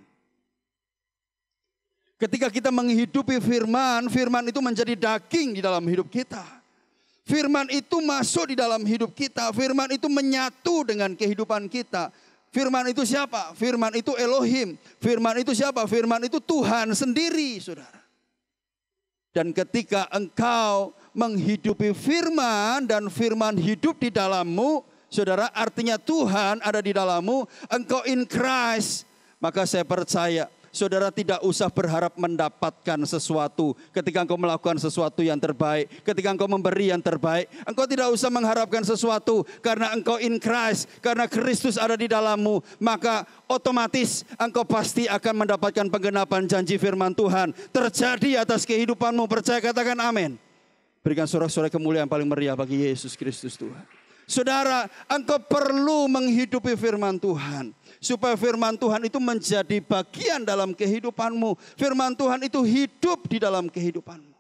Ketika kita menghidupi firman, firman itu menjadi daging di dalam hidup kita. Firman itu masuk di dalam hidup kita. Firman itu menyatu dengan kehidupan kita. Firman itu siapa? Firman itu Elohim. Firman itu siapa? Firman itu Tuhan sendiri, saudara. Dan ketika engkau menghidupi firman dan firman hidup di dalammu, saudara, artinya Tuhan ada di dalammu, engkau in Christ. Maka saya percaya, saudara tidak usah berharap mendapatkan sesuatu ketika engkau melakukan sesuatu yang terbaik. Ketika engkau memberi yang terbaik, engkau tidak usah mengharapkan sesuatu karena engkau in Christ. Karena Kristus ada di dalammu, maka otomatis engkau pasti akan mendapatkan penggenapan janji firman Tuhan terjadi atas kehidupanmu. Percaya, katakan amin. Berikan sorak-sorai kemuliaan paling meriah bagi Yesus Kristus Tuhan. Saudara, engkau perlu menghidupi firman Tuhan. Supaya firman Tuhan itu menjadi bagian dalam kehidupanmu. Firman Tuhan itu hidup di dalam kehidupanmu.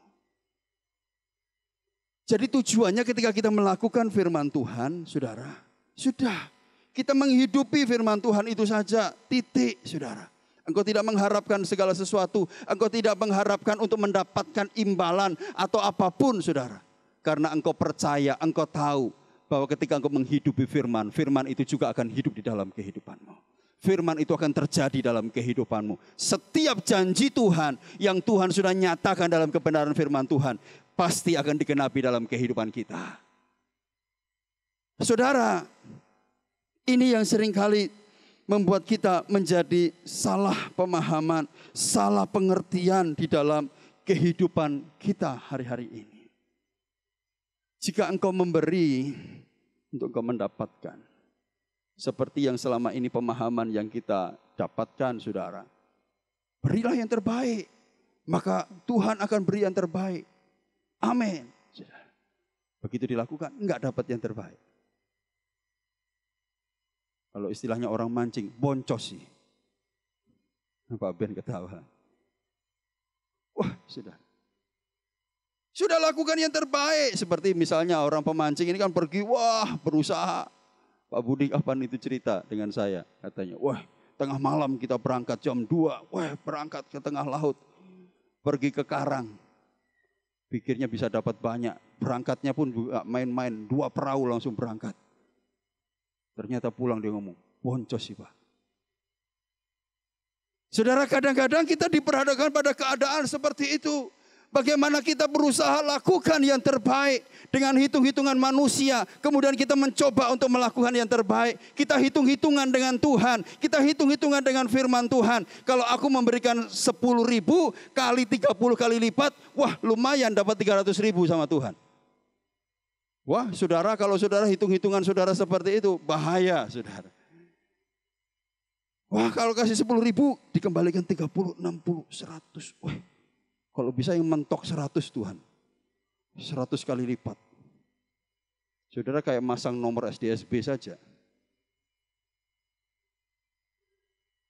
Jadi tujuannya ketika kita melakukan firman Tuhan, saudara, sudah. Kita menghidupi firman Tuhan itu saja, titik, saudara. Engkau tidak mengharapkan segala sesuatu. Engkau tidak mengharapkan untuk mendapatkan imbalan atau apapun, saudara. Karena engkau percaya, engkau tahu bahwa ketika engkau menghidupi firman, firman itu juga akan hidup di dalam kehidupanmu. Firman itu akan terjadi dalam kehidupanmu. Setiap janji Tuhan yang Tuhan sudah nyatakan dalam kebenaran firman Tuhan, pasti akan digenapi dalam kehidupan kita. Saudara, ini yang seringkali membuat kita menjadi salah pemahaman, salah pengertian di dalam kehidupan kita hari-hari ini. Jika engkau memberi, untuk engkau mendapatkan. Seperti yang selama ini pemahaman yang kita dapatkan, saudara. Berilah yang terbaik, maka Tuhan akan beri yang terbaik. Amin. Begitu dilakukan, enggak dapat yang terbaik. Kalau istilahnya orang mancing, boncos sih. Pak Ben ketawa. Wah, sudah. Sudah lakukan yang terbaik. Seperti misalnya orang pemancing ini kan pergi, wah berusaha. Pak Budi kapan itu cerita dengan saya. Katanya, wah tengah malam kita berangkat jam 2. Wah berangkat ke tengah laut. Pergi ke karang. Pikirnya bisa dapat banyak. Berangkatnya pun main-main. 2 perahu langsung berangkat. Ternyata pulang dia ngomong, boncos sih Pak. Saudara, kadang-kadang kita diperhadapkan pada keadaan seperti itu. Bagaimana kita berusaha lakukan yang terbaik dengan hitung-hitungan manusia. Kemudian kita mencoba untuk melakukan yang terbaik. Kita hitung-hitungan dengan Tuhan. Kita hitung-hitungan dengan firman Tuhan. Kalau aku memberikan 10.000 kali 30 kali lipat. Wah lumayan dapat 300.000 sama Tuhan. Wah saudara, kalau saudara hitung-hitungan saudara seperti itu bahaya saudara. Wah kalau kasih 10.000 dikembalikan 30, 60, 100. Wah. Kalau bisa yang mentok 100 Tuhan. 100 kali lipat. Saudara kayak masang nomor SDSB saja.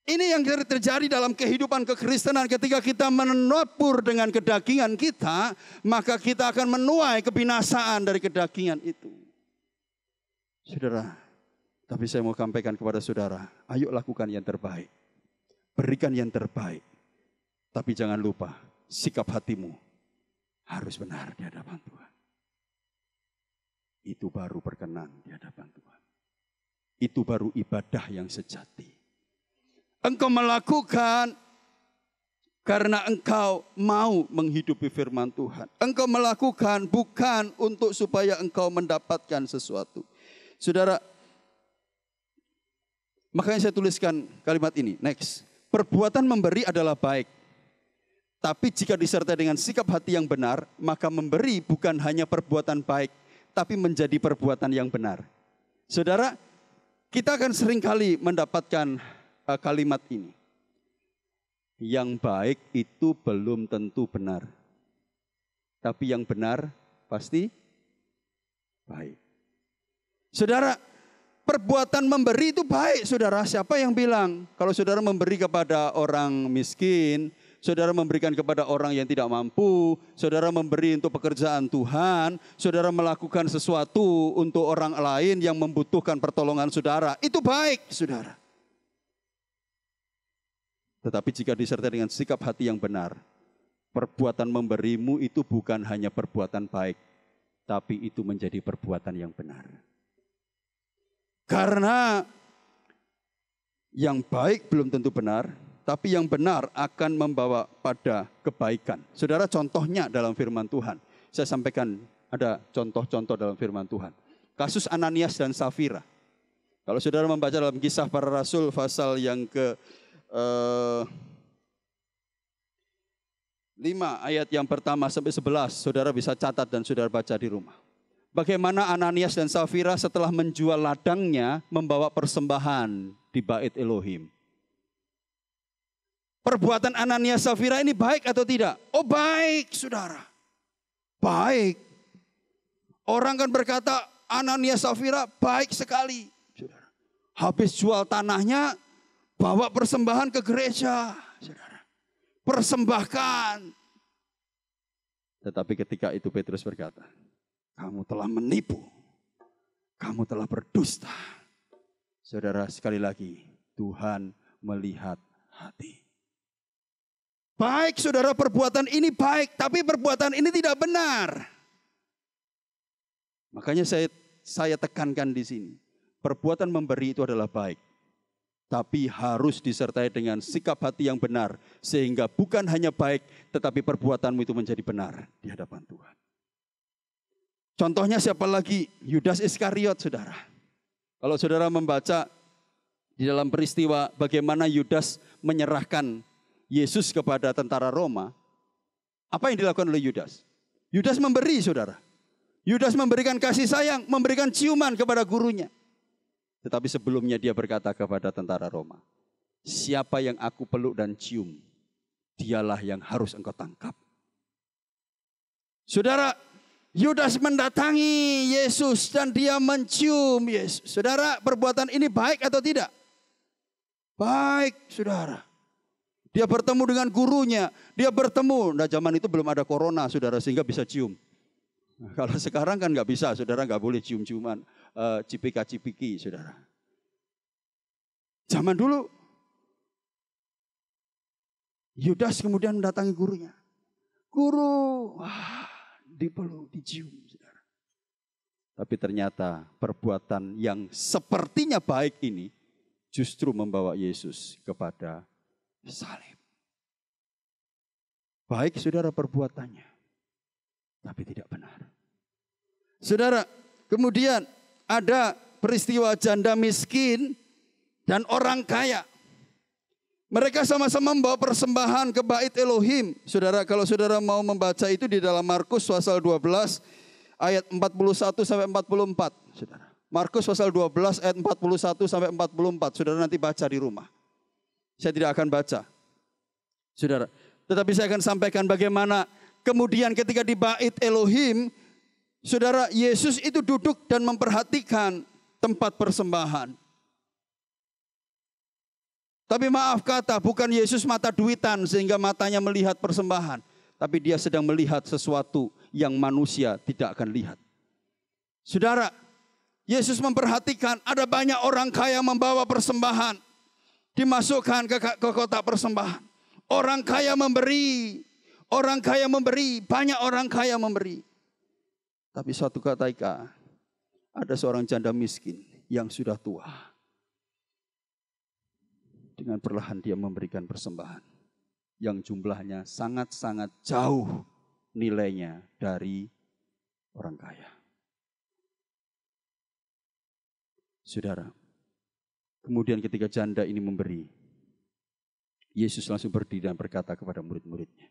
Ini yang terjadi dalam kehidupan kekristenan. Ketika kita menabur dengan kedagingan kita, maka kita akan menuai kebinasaan dari kedagingan itu. Saudara, tapi saya mau sampaikan kepada saudara, ayo lakukan yang terbaik. Berikan yang terbaik. Tapi jangan lupa, sikap hatimu harus benar di hadapan Tuhan. Itu baru berkenan di hadapan Tuhan. Itu baru ibadah yang sejati. Engkau melakukan karena engkau mau menghidupi firman Tuhan. Engkau melakukan bukan untuk supaya engkau mendapatkan sesuatu. Saudara, makanya saya tuliskan kalimat ini. Next. Perbuatan memberi adalah baik. Tapi jika disertai dengan sikap hati yang benar, maka memberi bukan hanya perbuatan baik, tapi menjadi perbuatan yang benar. Saudara, kita akan seringkali mendapatkan kalimat ini. Yang baik itu belum tentu benar. Tapi yang benar pasti baik. Saudara, perbuatan memberi itu baik, saudara. Siapa yang bilang kalau saudara memberi kepada orang miskin, saudara memberikan kepada orang yang tidak mampu, saudara memberi untuk pekerjaan Tuhan, saudara melakukan sesuatu untuk orang lain yang membutuhkan pertolongan saudara. Itu baik, saudara. Tetapi jika disertai dengan sikap hati yang benar, perbuatan memberimu itu bukan hanya perbuatan baik, tapi itu menjadi perbuatan yang benar. Karena yang baik belum tentu benar, tapi yang benar akan membawa pada kebaikan. Saudara, contohnya dalam firman Tuhan. Saya sampaikan ada contoh-contoh dalam firman Tuhan. Kasus Ananias dan Safira. Kalau saudara membaca dalam Kisah Para Rasul pasal yang ke 5 ayat yang pertama sampai 11, saudara bisa catat dan saudara baca di rumah. Bagaimana Ananias dan Safira setelah menjual ladangnya membawa persembahan di Bait Elohim. Perbuatan Ananias Safira ini baik atau tidak? Oh baik, saudara. Baik. Orang kan berkata Ananias Safira baik sekali. Saudara. Habis jual tanahnya, bawa persembahan ke gereja. Saudara. Persembahkan. Tetapi ketika itu Petrus berkata, kamu telah menipu. Kamu telah berdusta. Saudara, sekali lagi, Tuhan melihat hati. Baik saudara, perbuatan ini baik, tapi perbuatan ini tidak benar. Makanya saya tekankan di sini. Perbuatan memberi itu adalah baik. Tapi harus disertai dengan sikap hati yang benar. Sehingga bukan hanya baik, tetapi perbuatanmu itu menjadi benar di hadapan Tuhan. Contohnya siapa lagi? Yudas Iskariot, saudara. Kalau saudara membaca di dalam peristiwa bagaimana Yudas menyerahkan Yesus kepada tentara Roma, apa yang dilakukan oleh Yudas? Yudas memberi, saudara. Yudas memberikan kasih sayang, memberikan ciuman kepada gurunya. Tetapi sebelumnya dia berkata kepada tentara Roma, siapa yang aku peluk dan cium, dialah yang harus engkau tangkap. Saudara, Yudas mendatangi Yesus dan dia mencium Yesus. Saudara, perbuatan ini baik atau tidak? Baik, saudara. Dia bertemu dengan gurunya, dia bertemu. Nah zaman itu belum ada corona, saudara, sehingga bisa cium. Nah, kalau sekarang kan nggak bisa, saudara, nggak boleh cium-ciuman, cipika-cipiki, saudara. Zaman dulu, Yudas kemudian mendatangi gurunya. Guru, dipeluk, dicium, saudara. Tapi ternyata perbuatan yang sepertinya baik ini justru membawa Yesus kepada salib. Baik saudara perbuatannya, tapi tidak benar. Saudara, kemudian ada peristiwa janda miskin dan orang kaya. Mereka sama-sama membawa persembahan ke Bait Elohim. Saudara, kalau saudara mau membaca itu di dalam Markus pasal 12 ayat 41 sampai 44, saudara. Markus pasal 12 ayat 41 sampai 44, saudara nanti baca di rumah. Saya tidak akan baca, saudara. Tetapi saya akan sampaikan bagaimana kemudian ketika di Bait Elohim, saudara, Yesus itu duduk dan memperhatikan tempat persembahan. Tapi maaf kata, bukan Yesus mata duitan sehingga matanya melihat persembahan. Tapi dia sedang melihat sesuatu yang manusia tidak akan lihat. Saudara, Yesus memperhatikan ada banyak orang kaya membawa persembahan. Dimasukkan ke kotak persembahan. Orang kaya memberi. Orang kaya memberi. Banyak orang kaya memberi. Tapi suatu ketika ada seorang janda miskin yang sudah tua. Dengan perlahan dia memberikan persembahan. Yang jumlahnya sangat-sangat jauh nilainya dari orang kaya. Saudara, kemudian ketika janda ini memberi, Yesus langsung berdiri dan berkata kepada murid-muridnya,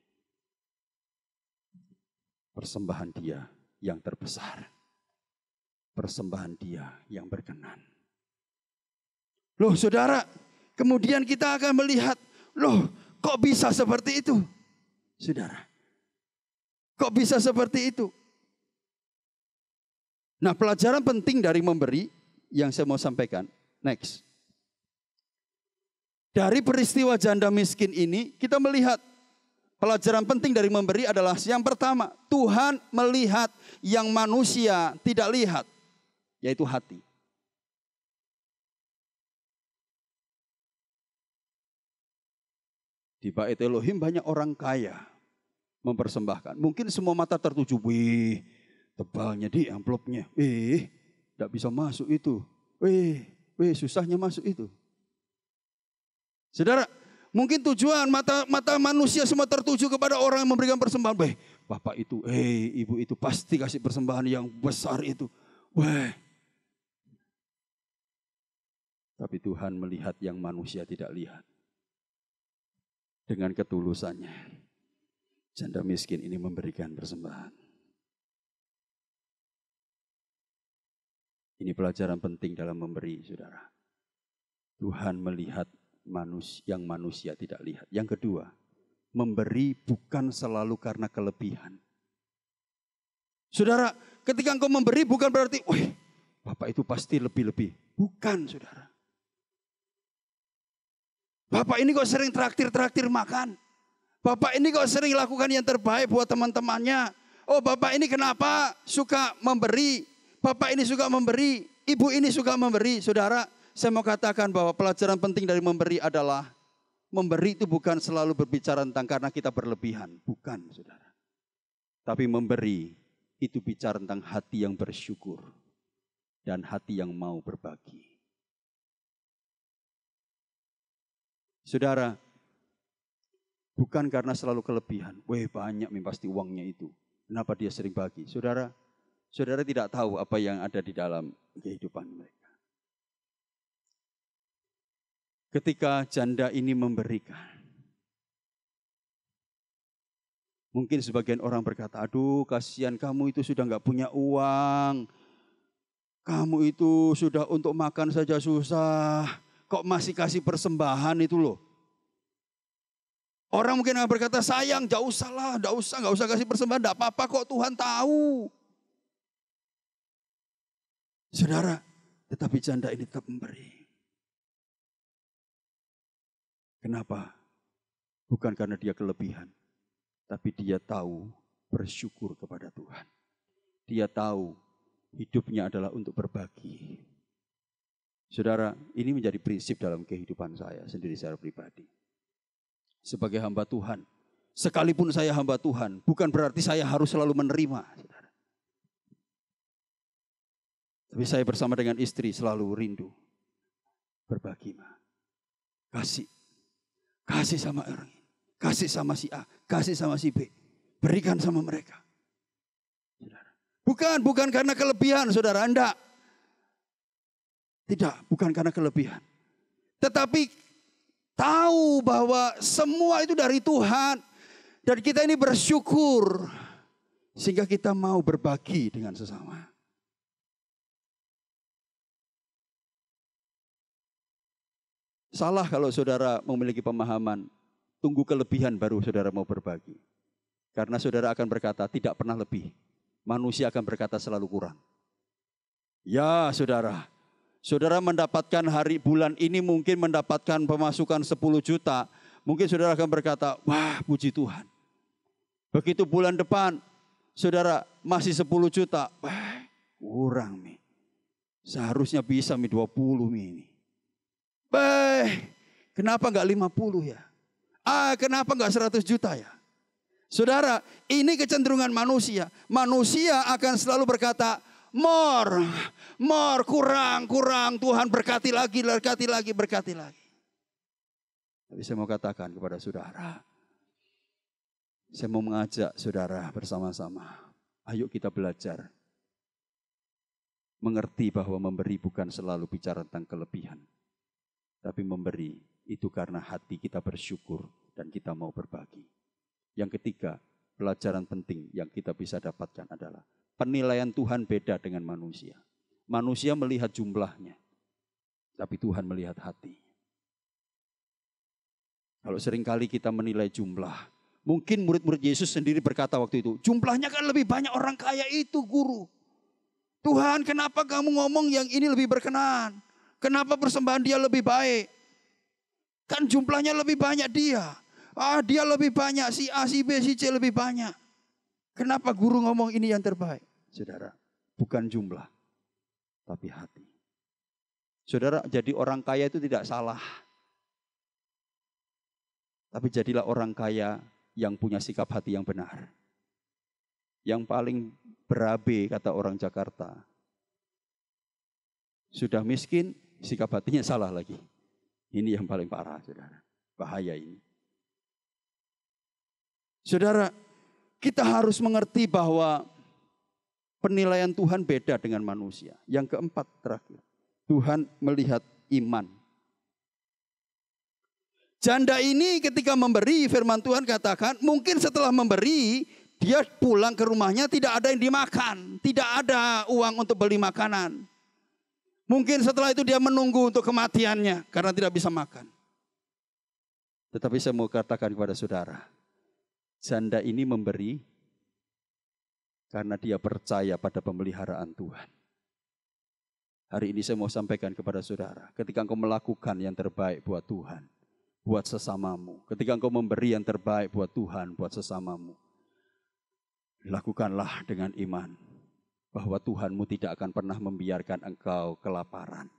persembahan dia yang terbesar, persembahan dia yang berkenan. Loh saudara, kemudian kita akan melihat, loh kok bisa seperti itu? Saudara, kok bisa seperti itu? Nah, pelajaran penting dari memberi yang saya mau sampaikan, next. Dari peristiwa janda miskin ini, kita melihat pelajaran penting dari memberi adalah yang pertama, Tuhan melihat yang manusia tidak lihat, yaitu hati. Di Bait Elohim banyak orang kaya mempersembahkan. Mungkin semua mata tertuju, wih tebalnya di amplopnya. Tidak bisa masuk itu. Susahnya masuk itu. Saudara, mungkin tujuan mata manusia semua tertuju kepada orang yang memberikan persembahan. Bapak itu, ibu itu pasti kasih persembahan yang besar itu. Tapi Tuhan melihat yang manusia tidak lihat. Dengan ketulusannya, janda miskin ini memberikan persembahan. Ini pelajaran penting dalam memberi, saudara. Tuhan melihat yang manusia tidak lihat. Yang kedua, memberi bukan selalu karena kelebihan. Saudara, ketika engkau memberi bukan berarti, Bapak itu pasti lebih-lebih. Bukan, saudara. Bapak ini kok sering traktir makan. Bapak ini kok sering lakukan yang terbaik buat teman-temannya. Oh, Bapak ini kenapa suka memberi? Bapak ini suka memberi. Ibu ini suka memberi. Saudara, saya mau katakan bahwa pelajaran penting dari memberi adalah memberi itu bukan selalu berbicara tentang karena kita berlebihan. Bukan, saudara. Tapi memberi itu bicara tentang hati yang bersyukur dan hati yang mau berbagi. Saudara, bukan karena selalu kelebihan. Banyak pasti uangnya itu. Kenapa dia sering bagi? Saudara tidak tahu apa yang ada di dalam kehidupan mereka. Ketika janda ini memberikan, mungkin sebagian orang berkata, aduh kasihan kamu itu sudah gak punya uang. Kamu itu sudah untuk makan saja susah. Kok masih kasih persembahan itu loh. Orang mungkin akan berkata, sayang, gak usah kasih persembahan, gak apa-apa kok, Tuhan tahu. Saudara, tetapi janda ini tetap memberi. Kenapa? Bukan karena dia kelebihan, tapi dia tahu bersyukur kepada Tuhan. Dia tahu hidupnya adalah untuk berbagi. Saudara, ini menjadi prinsip dalam kehidupan saya sendiri secara pribadi. Sebagai hamba Tuhan, sekalipun saya hamba Tuhan, bukan berarti saya harus selalu menerima. Saudara. Tapi saya bersama dengan istri selalu rindu berbagi. Kasih sama orang ini, kasih sama si A, kasih sama si B, berikan sama mereka. Saudara. Bukan karena kelebihan, saudara, enggak. Tidak, bukan karena kelebihan. Tetapi tahu bahwa semua itu dari Tuhan. Dan kita ini bersyukur. Sehingga kita mau berbagi dengan sesama. Salah kalau saudara memiliki pemahaman, tunggu kelebihan baru saudara mau berbagi. Karena saudara akan berkata tidak pernah lebih. Manusia akan berkata selalu kurang. Ya saudara. Saudara mendapatkan hari bulan ini mungkin mendapatkan pemasukan 10 juta. Mungkin saudara akan berkata, wah puji Tuhan. Begitu bulan depan, saudara masih 10 juta. Wah kurang nih. Seharusnya bisa 20 ini. Kenapa enggak 50 ya? Kenapa enggak 100 juta ya? Saudara, ini kecenderungan manusia. Manusia akan selalu berkata, more, kurang, Tuhan berkati lagi. Tapi saya mau katakan kepada saudara, saya mau mengajak saudara bersama-sama, ayo kita belajar. Mengerti bahwa memberi bukan selalu bicara tentang kelebihan. Tapi memberi itu karena hati kita bersyukur dan kita mau berbagi. Yang ketiga, pelajaran penting yang kita bisa dapatkan adalah penilaian Tuhan beda dengan manusia. Manusia melihat jumlahnya, tapi Tuhan melihat hati. Kalau seringkali kita menilai jumlah, mungkin murid-murid Yesus sendiri berkata waktu itu, jumlahnya kan lebih banyak orang kaya itu, guru. Tuhan, kenapa kamu ngomong yang ini lebih berkenan? Kenapa persembahan dia lebih baik? Kan jumlahnya lebih banyak dia. Dia lebih banyak, si A, si B, si C lebih banyak. Kenapa guru ngomong ini yang terbaik? Saudara, bukan jumlah, tapi hati. Saudara, jadi orang kaya itu tidak salah. Tapi jadilah orang kaya yang punya sikap hati yang benar. Yang paling berabe kata orang Jakarta. Sudah miskin, sikap hatinya salah lagi. Ini yang paling parah, saudara. Bahaya ini. Saudara, kita harus mengerti bahwa penilaian Tuhan beda dengan manusia. Yang keempat terakhir, Tuhan melihat iman. Janda ini ketika memberi, firman Tuhan katakan, mungkin setelah memberi, dia pulang ke rumahnya tidak ada yang dimakan. Tidak ada uang untuk beli makanan. Mungkin setelah itu dia menunggu untuk kematiannya karena tidak bisa makan. Tetapi saya mau katakan kepada saudara, janda ini memberi karena dia percaya pada pemeliharaan Tuhan. Hari ini saya mau sampaikan kepada saudara, ketika engkau melakukan yang terbaik buat Tuhan, buat sesamamu. Ketika engkau memberi yang terbaik buat Tuhan, buat sesamamu. Lakukanlah dengan iman. Bahwa Tuhanmu tidak akan pernah membiarkan engkau kelaparan.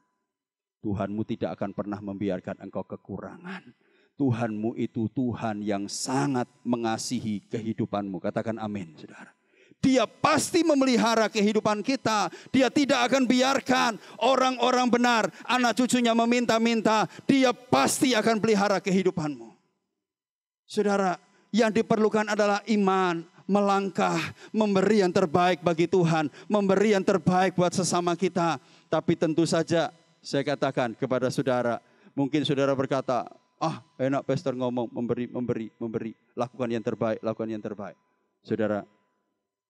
Tuhanmu tidak akan pernah membiarkan engkau kekurangan. Tuhanmu itu Tuhan yang sangat mengasihi kehidupanmu. Katakan amin, saudara. Dia pasti memelihara kehidupan kita. Dia tidak akan biarkan orang-orang benar, anak cucunya meminta-minta. Dia pasti akan pelihara kehidupanmu. Saudara, yang diperlukan adalah iman, melangkah, memberi yang terbaik bagi Tuhan, memberi yang terbaik buat sesama kita. Tapi tentu saja saya katakan kepada saudara, mungkin saudara berkata, enak pastor ngomong, memberi, lakukan yang terbaik, lakukan yang terbaik. Saudara,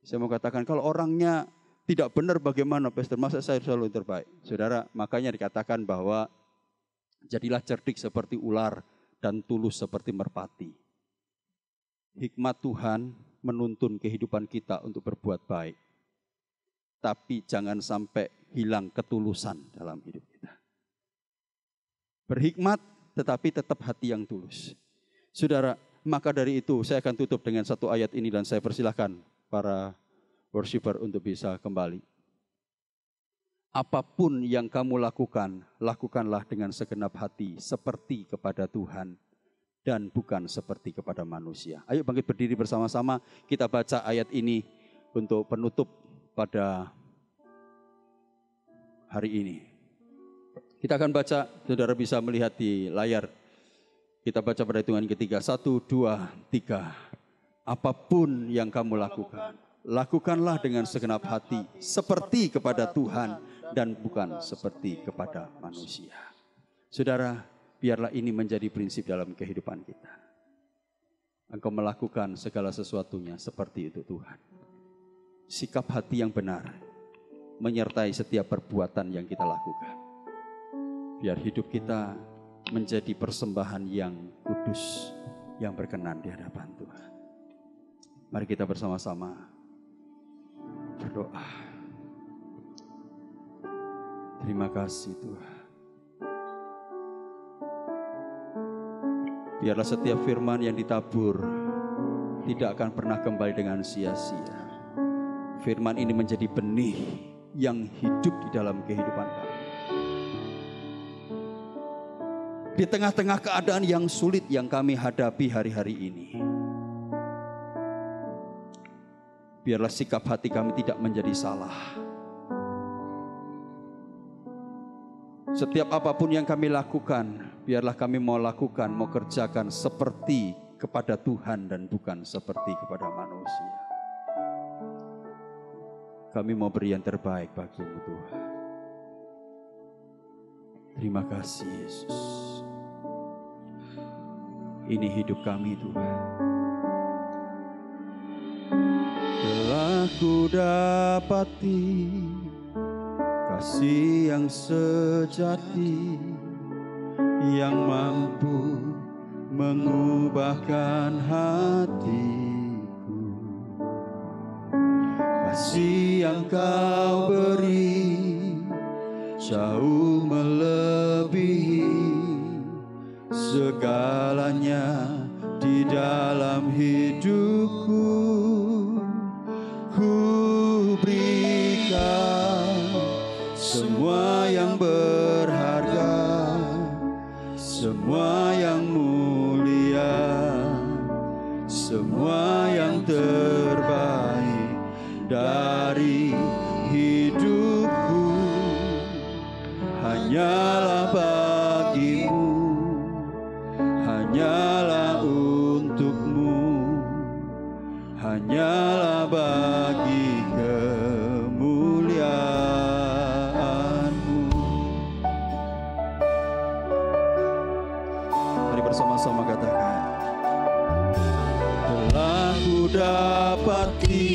saya mau katakan kalau orangnya tidak benar bagaimana pastor, masa saya selalu yang terbaik. Saudara, makanya dikatakan bahwa jadilah cerdik seperti ular dan tulus seperti merpati. Hikmat Tuhan menuntun kehidupan kita untuk berbuat baik. Tapi jangan sampai hilang ketulusan dalam hidup kita. Berhikmat tetapi tetap hati yang tulus. Saudara, maka dari itu saya akan tutup dengan satu ayat ini dan saya persilahkan para worshiper untuk bisa kembali. Apapun yang kamu lakukan, lakukanlah dengan segenap hati seperti kepada Tuhan dan bukan seperti kepada manusia. Ayo bangkit berdiri bersama-sama, kita baca ayat ini untuk penutup pada hari ini. Kita akan baca, saudara bisa melihat di layar. Kita baca pada hitungan ketiga, 1, 2, 3. Apapun yang kamu lakukan, lakukanlah dengan segenap hati seperti kepada Tuhan dan bukan seperti kepada manusia. Saudara, biarlah ini menjadi prinsip dalam kehidupan kita. Engkau melakukan segala sesuatunya seperti itu Tuhan. Sikap hati yang benar menyertai setiap perbuatan yang kita lakukan. Biar hidup kita menjadi persembahan yang kudus, yang berkenan di hadapan Tuhan. Mari kita bersama-sama berdoa. Terima kasih Tuhan. Biarlah setiap firman yang ditabur tidak akan pernah kembali dengan sia-sia. Firman ini menjadi benih yang hidup di dalam kehidupan kami. Di tengah-tengah keadaan yang sulit yang kami hadapi hari-hari ini, biarlah sikap hati kami tidak menjadi salah. Setiap apapun yang kami lakukan, biarlah kami mau lakukan, mau kerjakan seperti kepada Tuhan dan bukan seperti kepada manusia. Kami mau beri yang terbaik bagi-Mu Tuhan. Terima kasih Yesus. Ini hidup kami Tuhan. Telah ku dapati kasih yang sejati, yang mampu mengubahkan hatiku. Kasih yang Kau beri jauh melebihi segalanya di dalam hidupku. Ku berikan semua yang berharga, semua yang mulia hanyalah bagimu, hanyalah untukmu, hanyalah bagi kemuliaan-Mu. Mari bersama-sama katakan, telah ku dapati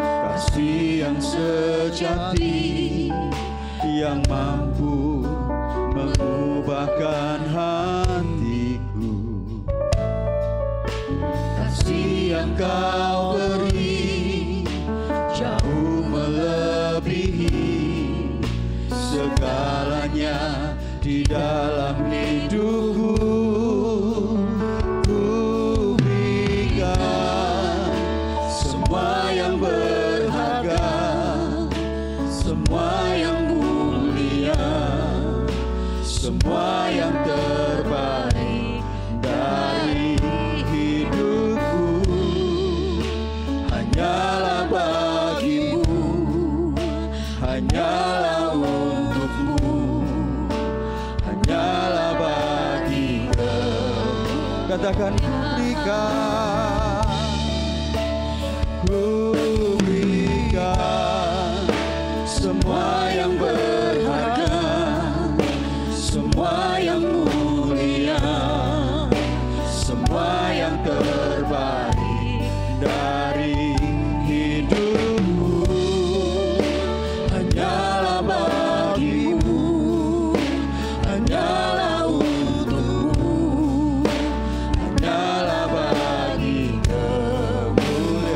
kasih yang sejati, yang mampu mengubahkan hatiku. Kasih yang Kau beri jauh melebihi segalanya di dalam hidupku. Ku berikan semua yang berharga, semua yang mulia, semua yang terbaik dari hidupku. Hanyalah bagimu, hanyalah untukmu, hanyalah bagi Kau. Katakan, berikan, ku berikan semua yang berharga, semua yang mulia, semua yang terbaik dari hidupku. Hanyalah bagimu, hanyalah untukmu, hanyalah bagi kemuliaan-Mu.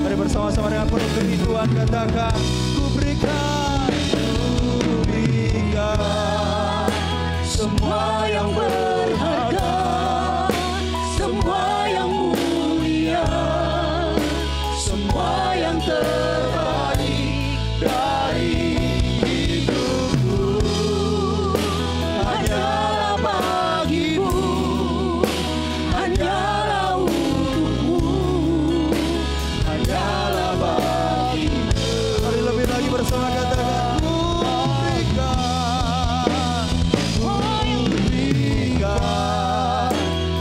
Mari bersama-sama dengan penuh kerinduan katakan, ku berikan semua yang berharga, semua yang mulia, semua yang terbaik dari hidupku. Hanyalah bagimu, hanyalah untukmu, hanyalah bagi. Mari lebih lagi bersama katakan, ku berikan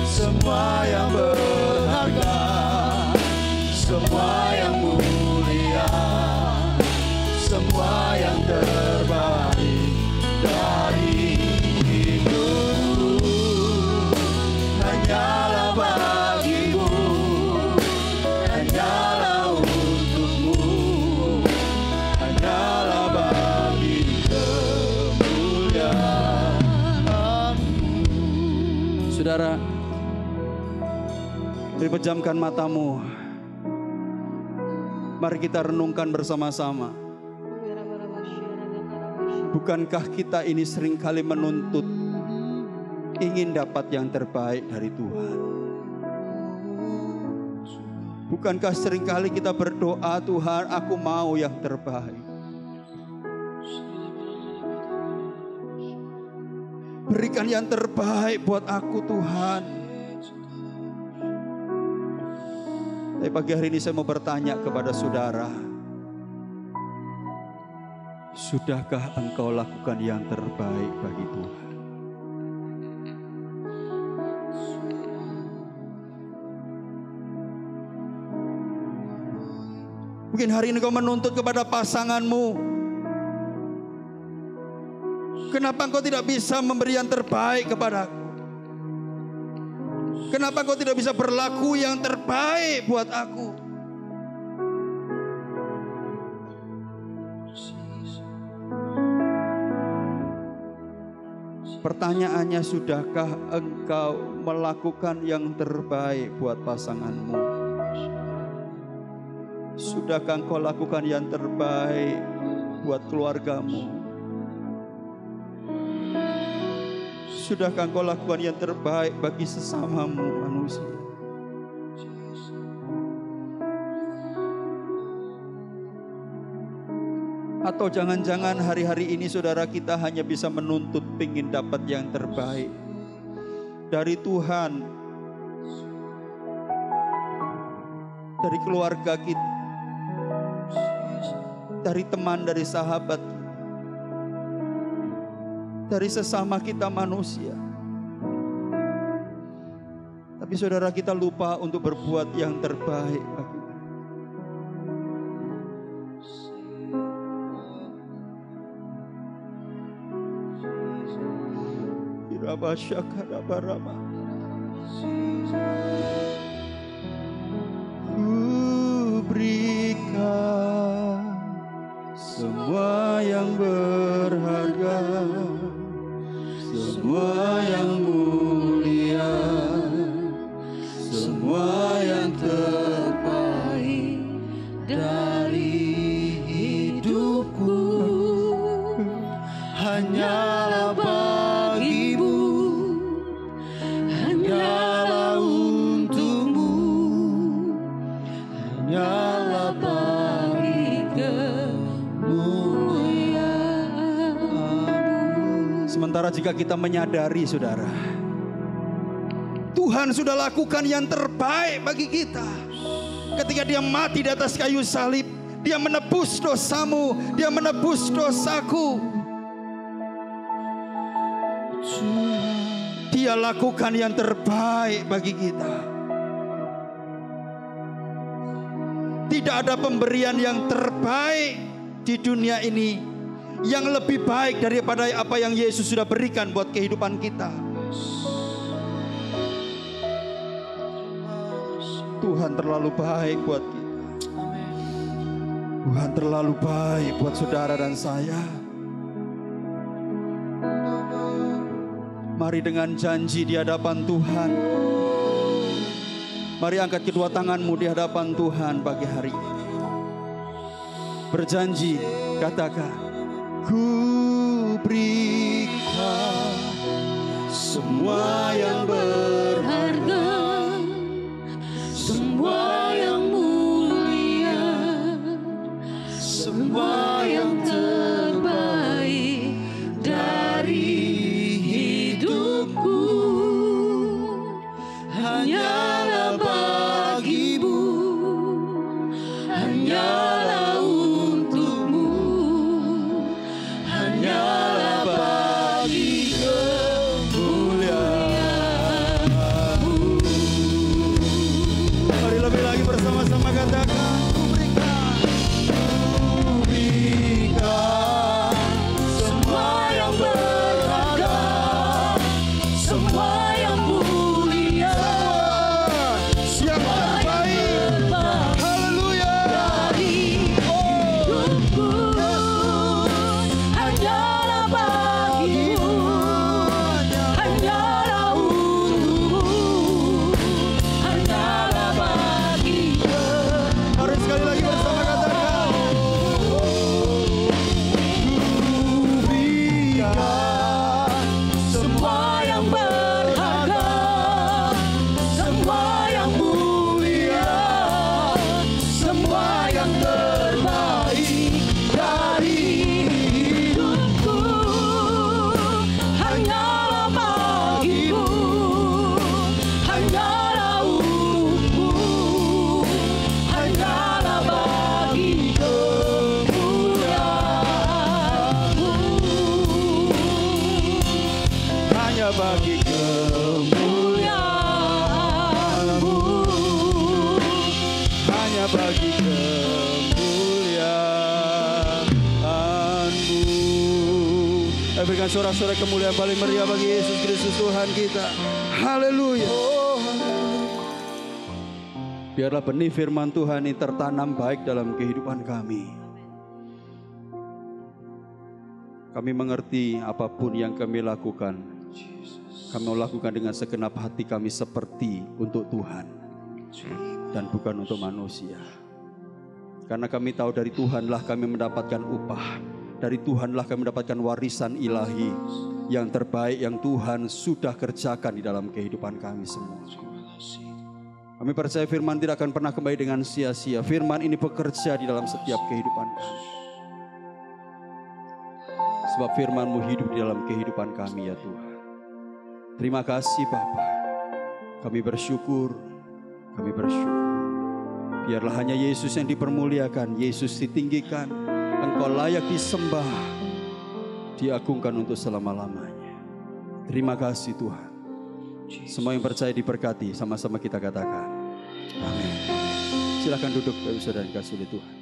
semua yang berharga, semua yang mulia, semua yang terbaik dari hidupku. Hanyalah bagimu, hanyalah untukmu, hanyalah bagi kemuliaan-Mu. Saudara, mari pejamkan matamu. Mari kita renungkan bersama-sama. Bukankah kita ini seringkali menuntut, ingin dapat yang terbaik dari Tuhan? Bukankah seringkali kita berdoa, Tuhan, aku mau yang terbaik. Berikan yang terbaik buat aku, Tuhan. Tapi pagi hari ini saya mau bertanya kepada saudara, sudahkah engkau lakukan yang terbaik bagi Tuhan? Mungkin hari ini kau menuntut kepada pasanganmu, kenapa engkau tidak bisa memberi yang terbaik kepadaku? Kenapa engkau tidak bisa berlaku yang terbaik buat aku? Pertanyaannya, sudahkah engkau melakukan yang terbaik buat pasanganmu? Sudahkah engkau lakukan yang terbaik buat keluargamu? Sudahkah engkau lakukan yang terbaik bagi sesamamu manusia? Atau jangan-jangan hari-hari ini saudara kita hanya bisa menuntut pingin dapat yang terbaik dari Tuhan, dari keluarga kita, dari teman, dari sahabat, dari sesama kita manusia. Tapi saudara, kita lupa untuk berbuat yang terbaik bagi ku berikan semua yang berharga, semua yang mulia, semua yang terbaik dari hidupku, hanyalah bagimu, hanyalah untukmu, hanyalah bagi kemuliaan. Sementara jika kita menyadari, saudara, Tuhan sudah lakukan yang terbaik bagi kita. Ketika dia mati di atas kayu salib, dia menebus dosamu, dia menebus dosaku. Dia lakukan yang terbaik bagi kita. Tidak ada pemberian yang terbaik di dunia ini yang lebih baik daripada apa yang Yesus sudah berikan buat kehidupan kita. Tuhan terlalu baik buat kita. Tuhan terlalu baik buat saudara dan saya. Mari dengan janji di hadapan Tuhan, mari angkat kedua tanganmu di hadapan Tuhan pagi hari ini. Berjanji, katakan, ku berikan semua yang berharga, semua yang mulia, semua yang terbaik dari hidupku, hanyalah bagimu, hanyalah untukmu, hanyalah bagi kemuliaan-Mu. Mari lebih lagi bersama-sama katakan, ku berikan semua yang berharga, semua yang mulia, yang terbaik. Haleluya. Dari hidupku, hanyalah bagimu, hanyalah untukmu, hanyalah bagimu. Mari sekali lagi bersama katakan, ku berikan semua yang berharga, semua yang mulia, semua yang terbaik dari hidupku, hanyalah bagimu, hanyalah untukmu, hanyalah bagi kemuliaan-Mu, hanya bagi kemuliaan-Mu, hanya bagi kemuliaan-Mu. Berikan sorak-sorai kemuliaan paling meriah bagi Yesus Kristus Tuhan kita. Haleluya. Biarlah benih firman Tuhan ini tertanam baik dalam kehidupan kami. Kami mengerti apapun yang kami lakukan, kami lakukan dengan segenap hati kami seperti untuk Tuhan dan bukan untuk manusia. Karena kami tahu dari Tuhanlah kami mendapatkan upah, dari Tuhanlah kami mendapatkan warisan ilahi yang terbaik yang Tuhan sudah kerjakan di dalam kehidupan kami semua. Kami percaya firman tidak akan pernah kembali dengan sia-sia. Firman ini bekerja di dalam setiap kehidupan kami. Sebab firman-Mu hidup di dalam kehidupan kami ya Tuhan. Terima kasih Bapa. Kami bersyukur. Kami bersyukur. Biarlah hanya Yesus yang dipermuliakan, Yesus ditinggikan, Engkau layak disembah, diagungkan untuk selama-lamanya. Terima kasih Tuhan. Semua yang percaya diberkati, sama-sama kita katakan amin. Silakan duduk Bapak Ibu Saudara yang dikasihi oleh Tuhan.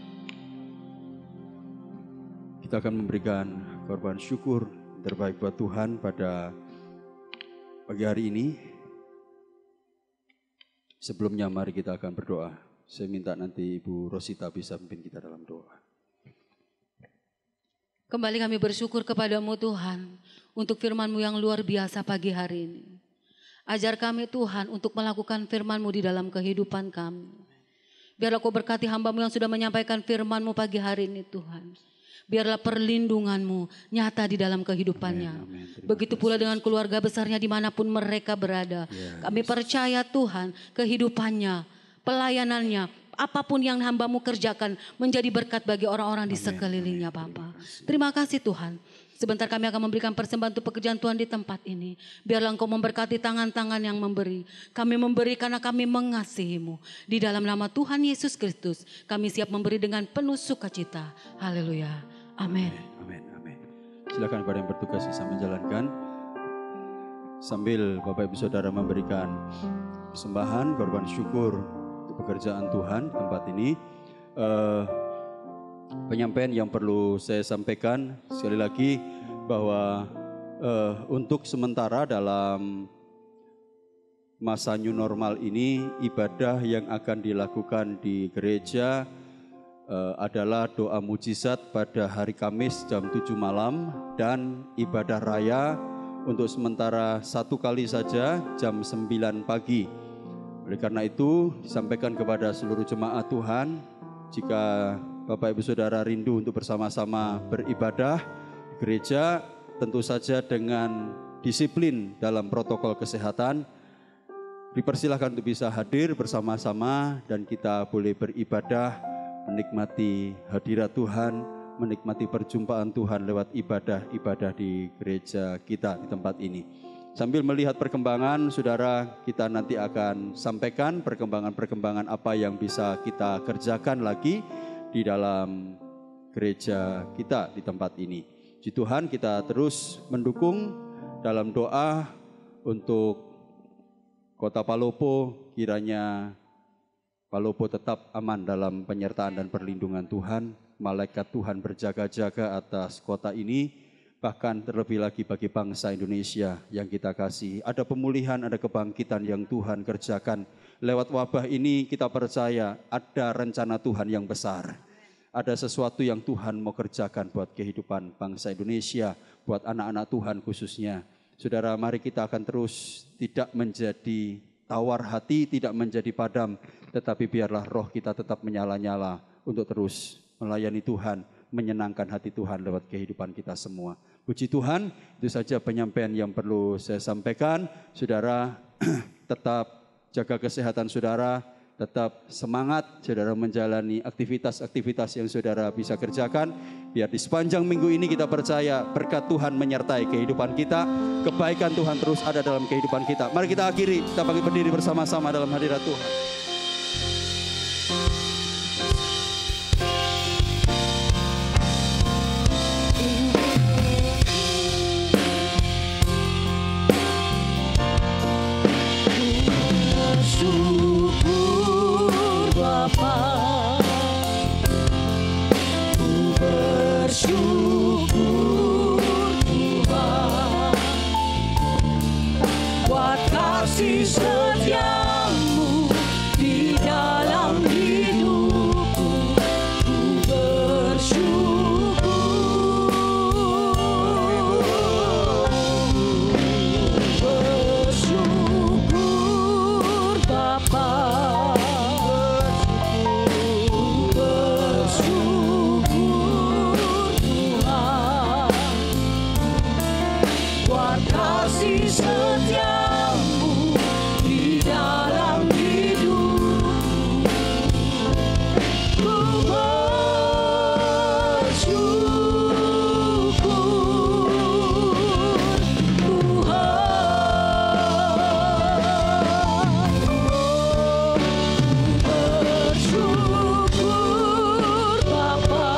Kita akan memberikan korban syukur terbaik buat Tuhan pada pagi hari ini. Sebelumnya mari kita akan berdoa. Saya minta nanti Ibu Rosita bisa memimpin kita dalam doa. Kembali kami bersyukur kepadamu Tuhan untuk firman-Mu yang luar biasa pagi hari ini. Ajar kami Tuhan untuk melakukan firman-Mu di dalam kehidupan kami. Biarlah Kau berkati hamba-Mu yang sudah menyampaikan firman-Mu pagi hari ini Tuhan. Biarlah perlindungan-Mu nyata di dalam kehidupannya. Amin. Begitu pula dengan keluarga besarnya dimanapun mereka berada. Kami percaya Tuhan kehidupannya, pelayanannya, apapun yang hamba-Mu kerjakan menjadi berkat bagi orang-orang di sekelilingnya Bapa. Terima kasih Tuhan. Sebentar kami akan memberikan persembahan untuk pekerjaan Tuhan di tempat ini. Biarlah Engkau memberkati tangan-tangan yang memberi. Kami memberi karena kami mengasihi-Mu. Di dalam nama Tuhan Yesus Kristus kami siap memberi dengan penuh sukacita. Haleluya. Amin. Amin. Amin. Silakan kepada yang bertugas bisa menjalankan. Sambil Bapak Ibu Saudara memberikan persembahan, korban syukur untuk pekerjaan Tuhan di tempat ini. Penyampaian yang perlu saya sampaikan sekali lagi bahwa untuk sementara dalam masa new normal ini ibadah yang akan dilakukan di gereja adalah doa mujizat pada hari Kamis jam 7 malam dan ibadah raya untuk sementara 1 kali saja jam 9 pagi. Oleh karena itu disampaikan kepada seluruh jemaat Tuhan, jika Bapak Ibu Saudara rindu untuk bersama-sama beribadah di gereja, tentu saja dengan disiplin dalam protokol kesehatan, dipersilahkan untuk bisa hadir bersama-sama dan kita boleh beribadah, menikmati hadirat Tuhan, menikmati perjumpaan Tuhan lewat ibadah-ibadah di gereja kita di tempat ini. Sambil melihat perkembangan, saudara, kita nanti akan sampaikan perkembangan-perkembangan apa yang bisa kita kerjakan lagi di dalam gereja kita di tempat ini. Puji Tuhan, kita terus mendukung dalam doa untuk Kota Palopo, kiranya Palopo tetap aman dalam penyertaan dan perlindungan Tuhan. Malaikat Tuhan berjaga-jaga atas kota ini, bahkan terlebih lagi bagi bangsa Indonesia yang kita kasih. Ada pemulihan, ada kebangkitan yang Tuhan kerjakan. Lewat wabah ini kita percaya ada rencana Tuhan yang besar. Ada sesuatu yang Tuhan mau kerjakan buat kehidupan bangsa Indonesia, buat anak-anak Tuhan khususnya. Saudara, mari kita akan terus tidak menjadi tawar hati, tidak menjadi padam, tetapi biarlah roh kita tetap menyala-nyala untuk terus melayani Tuhan, menyenangkan hati Tuhan lewat kehidupan kita semua. Puji Tuhan, itu saja penyampaian yang perlu saya sampaikan. Saudara, tetap jaga kesehatan saudara, tetap semangat saudara menjalani aktivitas-aktivitas yang saudara bisa kerjakan. Biar di sepanjang minggu ini kita percaya berkat Tuhan menyertai kehidupan kita, kebaikan Tuhan terus ada dalam kehidupan kita. Mari kita akhiri, kita bangkit berdiri bersama-sama dalam hadirat Tuhan. Setiamu di dalam hidupku, ku bersyukur, bersyukur Bapa, bersyukur Tuhan, buat kasih setiamu dalam hidup, ku bersyukur Tuhan, bersyukur Bapa,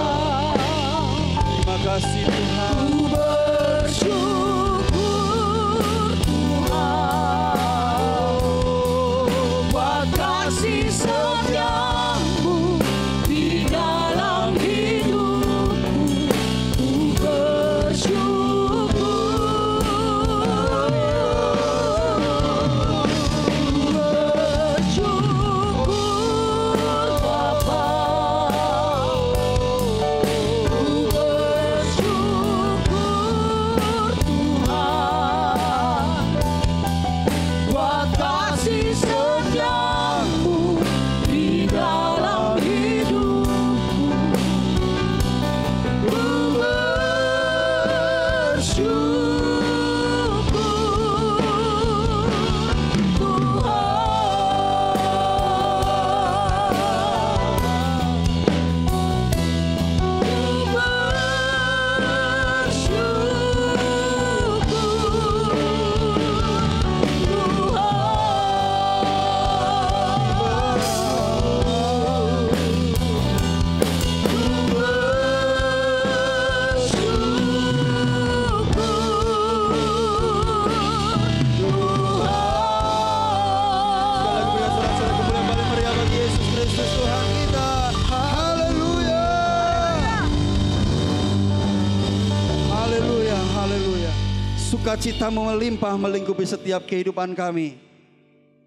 sukacita-Mu melimpah melingkupi setiap kehidupan kami.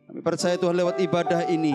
Kami percaya Tuhan lewat ibadah ini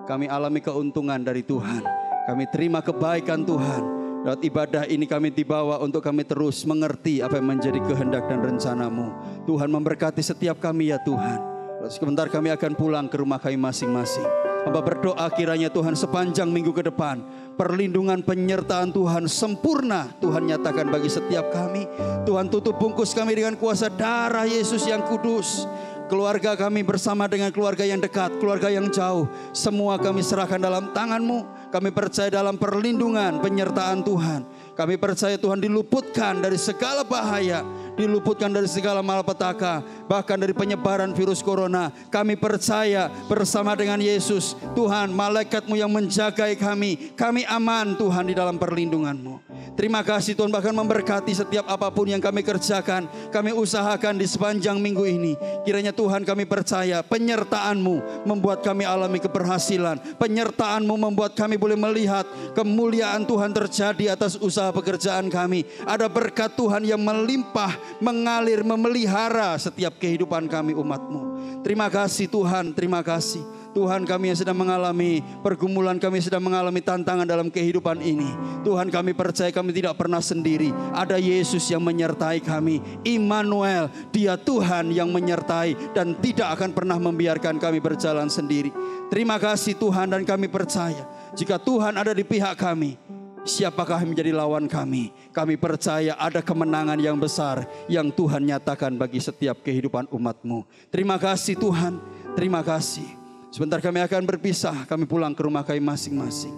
kami alami keuntungan dari Tuhan. Kami terima kebaikan Tuhan. Lewat ibadah ini kami dibawa untuk kami terus mengerti apa yang menjadi kehendak dan rencana-Mu. Tuhan memberkati setiap kami ya Tuhan. Sebentar kami akan pulang ke rumah kami masing-masing. Hamba berdoa kiranya Tuhan sepanjang minggu ke depan perlindungan penyertaan Tuhan sempurna Tuhan nyatakan bagi setiap kami. Tuhan tutup bungkus kami dengan kuasa darah Yesus yang kudus. Keluarga kami bersama dengan keluarga yang dekat, keluarga yang jauh, semua kami serahkan dalam tangan-Mu. Kami percaya dalam perlindungan penyertaan Tuhan. Kami percaya Tuhan diluputkan dari segala bahaya, diluputkan dari segala malapetaka, bahkan dari penyebaran virus corona. Kami percaya bersama dengan Yesus, Tuhan malaikat-Mu yang menjagai kami aman Tuhan di dalam perlindungan-Mu. Terima kasih Tuhan, bahkan memberkati setiap apapun yang kami kerjakan, kami usahakan di sepanjang minggu ini. Kiranya Tuhan kami percaya penyertaan-Mu membuat kami alami keberhasilan. Penyertaan-Mu membuat kami boleh melihat kemuliaan Tuhan terjadi atas usaha pekerjaan kami. Ada berkat Tuhan yang melimpah, mengalir, memelihara setiap kehidupan kami umat-Mu. Terima kasih Tuhan, terima kasih. Tuhan, kami yang sedang mengalami pergumulan, kami sedang mengalami tantangan dalam kehidupan ini. Tuhan, kami percaya kami tidak pernah sendiri. Ada Yesus yang menyertai kami. Immanuel, Dia Tuhan yang menyertai dan tidak akan pernah membiarkan kami berjalan sendiri. Terima kasih Tuhan, dan kami percaya jika Tuhan ada di pihak kami, siapakah yang menjadi lawan kami? Kami percaya ada kemenangan yang besar yang Tuhan nyatakan bagi setiap kehidupan umat-Mu. Terima kasih Tuhan, terima kasih. Sebentar kami akan berpisah, kami pulang ke rumah kami masing-masing.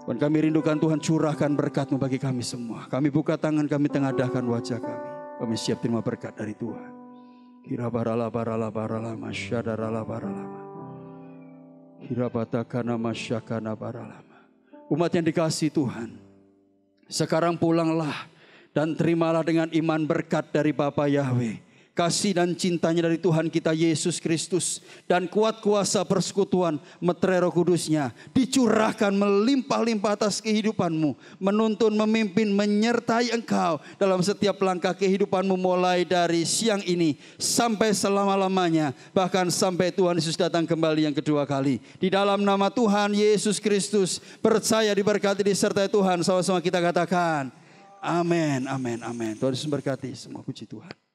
Dan kami rindukan Tuhan curahkan berkat-Mu bagi kami semua. Kami buka tangan, kami tengadahkan wajah kami. Kami siap terima berkat dari Tuhan. Kirabarala barala barala masyadarala baralama. Kirabatakana masyakana baralama. Umat yang dikasihi Tuhan, sekarang pulanglah dan terimalah dengan iman berkat dari Bapa Yahweh. Kasih dan cintanya dari Tuhan kita Yesus Kristus dan kuat kuasa persekutuan Meterai Roh Kudusnya dicurahkan melimpah-limpah atas kehidupanmu, menuntun, memimpin, menyertai engkau dalam setiap langkah kehidupanmu, mulai dari siang ini sampai selama-lamanya, bahkan sampai Tuhan Yesus datang kembali yang kedua kali. Di dalam nama Tuhan Yesus Kristus percaya, diberkati, disertai Tuhan. Sama-sama kita katakan amin, amin, amin. Tuhan Yesus berkati semua, puji Tuhan.